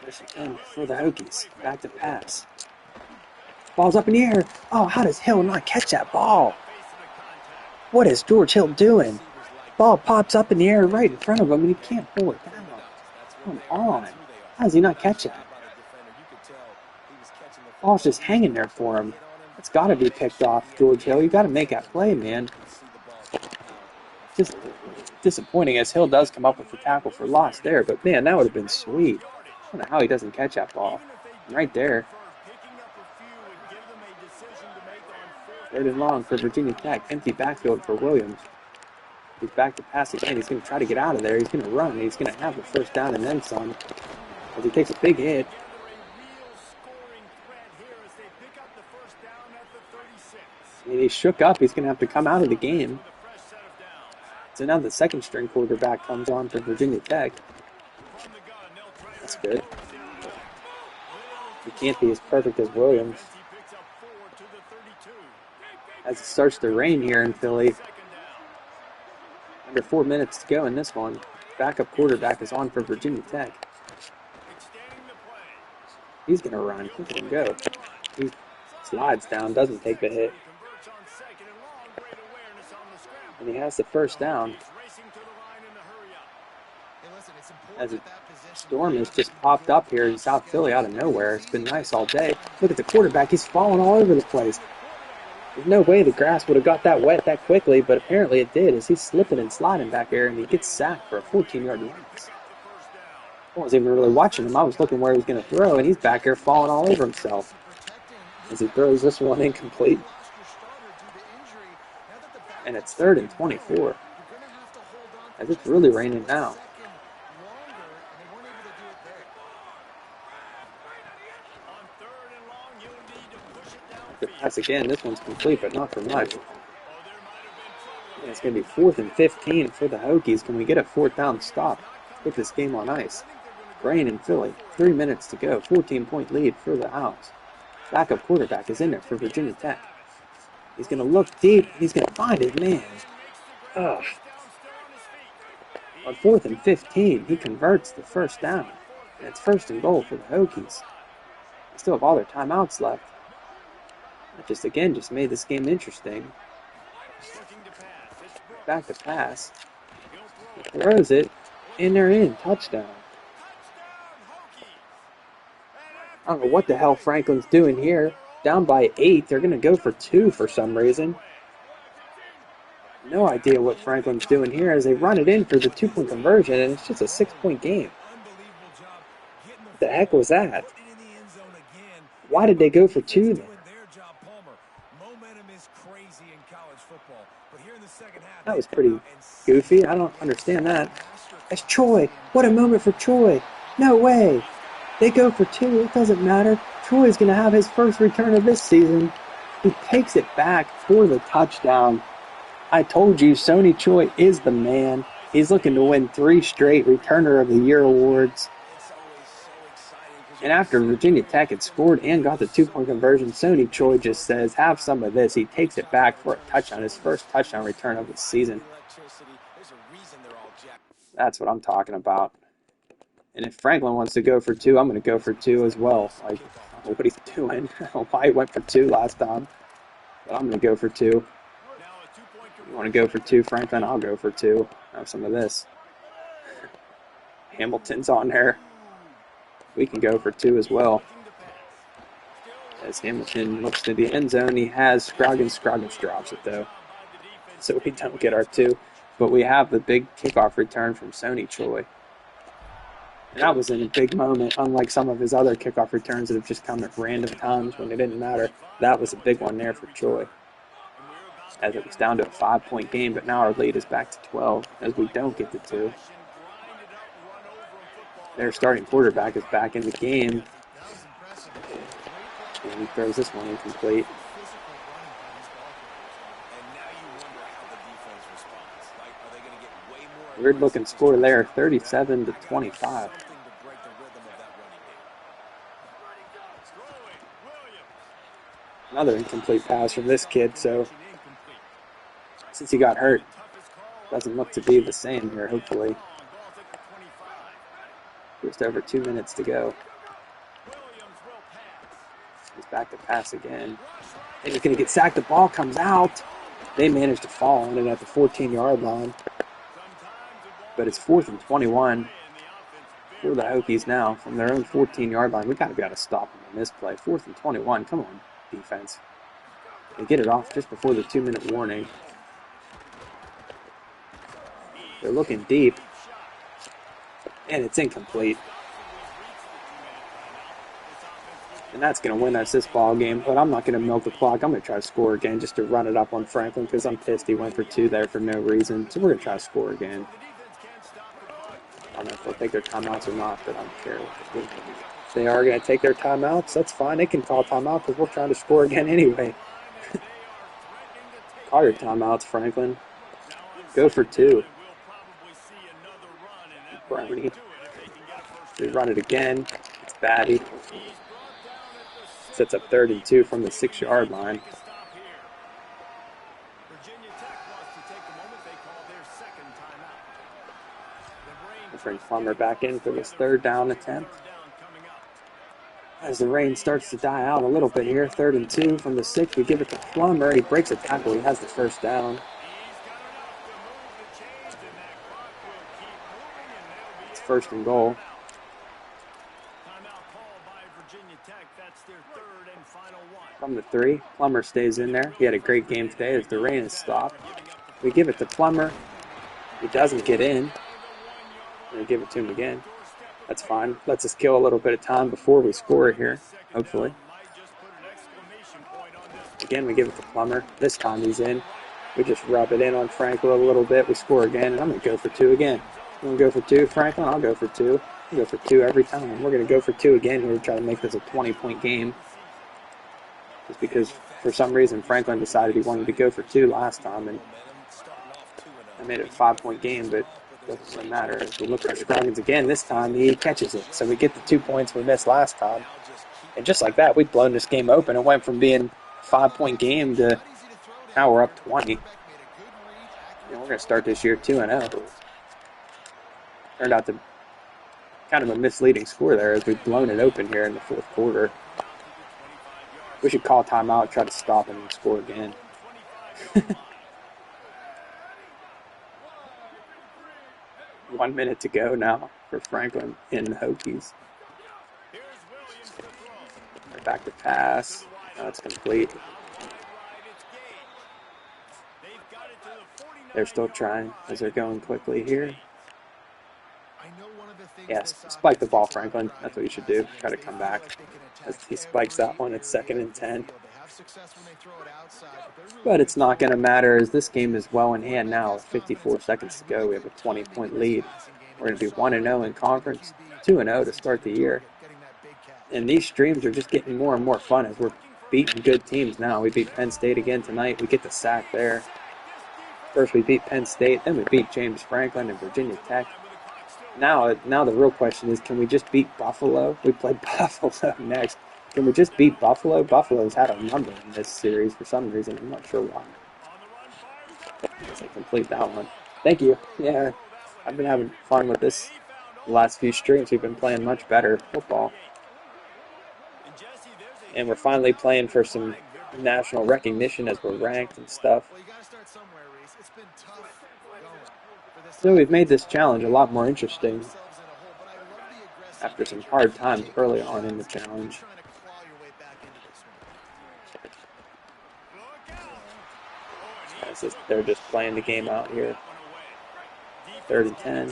There's again for the Hokies. Back to pass. Ball's up in the air. Oh, how does Hill not catch that ball? What is George Hill doing? Ball pops up in the air right in front of him, and he can't pull it down. Come on. How does he not catch it? Ball's just hanging there for him. It's got to be picked off, George Hill. You got to make that play, man. Just disappointing as Hill does come up with the tackle for loss there, but man, that would have been sweet. I don't know how he doesn't catch that ball. Right there. 3rd and long for Virginia Tech. Empty backfield for Williams. He's back to pass again. He's going to try to get out of there. He's going to run. He's going to have the first down and then some. As he takes a big hit. And he shook up. He's going to have to come out of the game. So now the second string quarterback comes on for Virginia Tech. That's good. He can't be as perfect as Williams. As it starts to rain here in Philly. Under 4 minutes to go in this one. Backup quarterback is on for Virginia Tech. He's going to run. Look at him go. He slides down, doesn't take the hit. And he has the first down. As a storm has just popped up here in South Philly out of nowhere. It's been nice all day. Look at the quarterback. He's falling all over the place. There's no way the grass would have got that wet that quickly, but apparently it did as he's slipping and sliding back there, and he gets sacked for a 14-yard loss. I wasn't even really watching him. I was looking where he was going to throw, and he's back there falling all over himself as he throws this one incomplete. And it's 3rd and 24. As it's really raining now. The pass again. This one's complete, but not for much. And it's going to be 4th and 15 for the Hokies. Can we get a 4th down stop? Put this game on ice. Rain in Philly. 3 minutes to go. 14-point lead for the Owls. Backup quarterback is in there for Virginia Tech. He's going to look deep. He's going to find it, man. Ugh. On 4th and 15, he converts the first down. And it's 1st and goal for the Hokies. They still have all their timeouts left. That just made this game interesting. Back to pass. He throws it, and they're in. Touchdown. I don't know what the hell Franklin's doing here. Down by 8. They're going to go for 2 for some reason. No idea what Franklin's doing here as they run it in for the 2-point conversion, and it's just a 6-point game. What the heck was that? Why did they go for 2 then? That was pretty goofy. I don't understand that. It's Troy. What a moment for Troy. No way. They go for 2. It doesn't matter. Troy's going to have his first return of this season. He takes it back for the touchdown. I told you, Sony Choi is the man. He's looking to win 3 straight Returner of the Year awards. And after Virginia Tech had scored and got the 2-point conversion, Sony Choi just says, have some of this. He takes it back for a touchdown, his first touchdown return of the season. That's what I'm talking about. And if Franklin wants to go for 2, I'm going to go for 2 as well. Like, I don't know what he's doing. I don't know why he went for 2 last time. But I'm going to go for 2. You want to go for 2, Franklin? I'll go for 2. Have some of this. Hamilton's on there. We can go for 2 as well. As Hamilton looks to the end zone, he has Scroggins. Scroggins drops it, though. So we don't get our 2. But we have the big kickoff return from Sony Choi. And that was in a big moment, unlike some of his other kickoff returns that have just come at random times when it didn't matter. That was a big one there for Choi. As it was down to a 5-point game, but now our lead is back to 12 as we don't get the 2. Their starting quarterback is back in the game. And he throws this one incomplete. Weird looking score there, 37-25. Another incomplete pass from this kid, so since he got hurt, doesn't look to be the same here, hopefully. Just over 2 minutes to go. He's back to pass again. And he's going to get sacked. The ball comes out. They managed to fall on it at the 14-yard line. But it's 4th and 21 for the Hokies now from their own 14-yard line. We got to be able to stop them on this play. 4th and 21. Come on, defense. They get it off just before the 2-minute warning. They're looking deep. And it's incomplete. And that's going to win us this ball game. But I'm not going to milk the clock. I'm going to try to score again just to run it up on Franklin because I'm pissed he went for 2 there for no reason. So we're going to try to score again. I don't know if they'll take their timeouts or not, but I don't care. If they are going to take their timeouts, that's fine. They can call timeout because we're trying to score again anyway. Call your timeouts, Franklin. Go for 2. Brownie. They run it again. It's Batty. Sets up 3rd and 2 from the 6-yard line. We'll bring Plummer back in for this 3rd down attempt. As the rain starts to die out a little bit here, 3rd and 2 from the 6. We give it to Plummer. He breaks a tackle. He has the 1st down. It's 1st and goal. From the 3, Plummer stays in there. He had a great game today as the rain has stopped. We give it to Plummer. He doesn't get in. We're going to give it to him again. That's fine. Lets us kill a little bit of time before we score here, hopefully. Again, we give it to Plummer. This time he's in. We just rub it in on Franklin a little bit. We score again, and I'm going to go for 2 again. You want to go for 2, Franklin? I'll go for 2. I'll go for 2 every time. We're going to go for 2 again here to try to make this a 20-point game. Just because, for some reason, Franklin decided he wanted to go for 2 last time, and I made it a 5-point game, but it doesn't matter. As we look for Scroggins again, this time he catches it. So we get the 2 points we missed last time. And just like that, we've blown this game open. It went from being a 5-point game to now we're up 20. And we're going to start this year 2-0. Turned out to kind of a misleading score there as we've blown it open here in the 4th quarter. We should call timeout, try to stop him and score again. 1 minute to go now for Franklin in the Hokies. Here's Williams to throw. Right back to pass. That's complete. It's Gage. They've got it to the 49. They're still trying as they're going quickly here. I know one of the things Yes, this spike the offense ball, takes a lot of Franklin. pride That's in what you should passing do. is Try to they come feel back. like they can As attack he spikes that every one, it's second area and of the 10. field. They have success when they throw it outside, but they're really But good it's not going to throwers. matter as this game is well in hand Quarterback now has with confidence. 54 seconds There's to go. really We have a good timing 20-point in this lead. passing game, We're and going to you be saw it 1-0 right in there by the conference, QB 2-0 to racing start the the year. target, getting that big catch. And these streams are just getting more and more fun as we're beating good teams now. We beat Penn State again tonight. We get the sack there. First we beat Penn State, then we beat James Franklin and Virginia Tech. Now the real question is, can we just beat Buffalo? We play Buffalo next. Can we just beat Buffalo? Buffalo's had a number in this series for some reason. I'm not sure why. So complete that one. Thank you. Yeah, I've been having fun with this. The last few streams, we've been playing much better football. And we're finally playing for some national recognition as we're ranked and stuff. Well, you got to start somewhere, Reese. It's been tough going for this So we've made offense. this challenge a lot more interesting Themselves in a hole, but I love the aggressive after some nature. hard times Taking early on in the shots, challenge. trying to claw your way back into this one. They're just playing the game out here. 3rd and 10.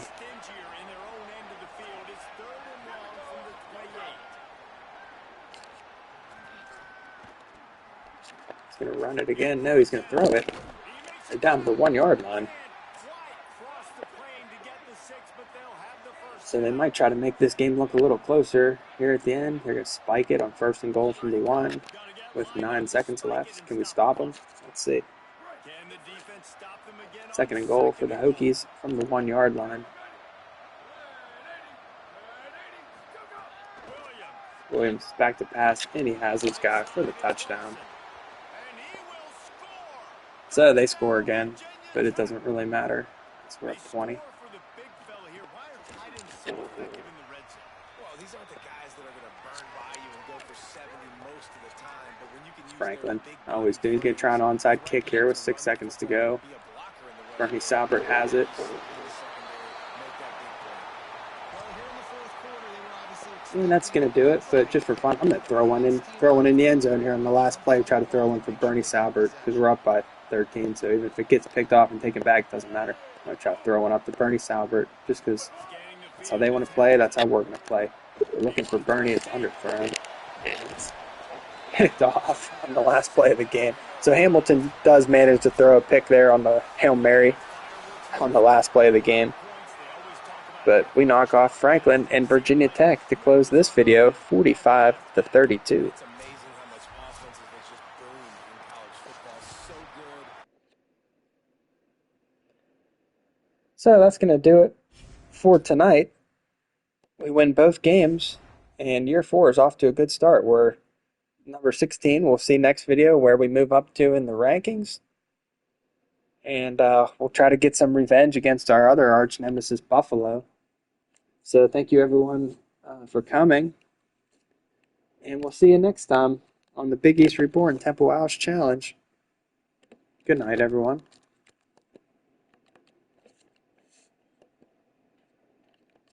He's going to run it again. No, he's going to throw it. They're down to the 1-yard line. So they might try to make this game look a little closer here at the end. They're going to spike it on 1st and goal from the 1 with 9 seconds left. Can we stop them? Let's see. 2nd and goal for the Hokies from the 1-yard line. Williams back to pass, and he has his guy for the touchdown. So they score again, but it doesn't really matter. We're up 20. These aren't the guys that are going to burn by you and go for 70 most of the time, but when you can use Franklin, I always do. He's going to try an onside kick here with 6 seconds to go. Bernie Salbert has it. And that's going to do it, but just for fun, I'm going to throw one in the end zone here on the last play. Try to throw one for Bernie Salbert because we're up by 13, so even if it gets picked off and taken back, it doesn't matter. I'm going to try to throw one up to Bernie Salbert just because that's how they want to play. That's how we're going to play. We're looking for Bernie. It's underthrown. And it's picked off on the last play of the game. So Hamilton does manage to throw a pick there on the Hail Mary on the last play of the game. But we knock off Franklin and Virginia Tech to close this video 45-32. It's amazing how much offense has just boomed in college football. So good. So that's going to do it for tonight. We win both games, and year 4 is off to a good start. We're number 16. We'll see next video where we move up to in the rankings. And we'll try to get some revenge against our other arch nemesis, Buffalo. So thank you, everyone, for coming. And we'll see you next time on the Big East Reborn Temple House Challenge. Good night, everyone.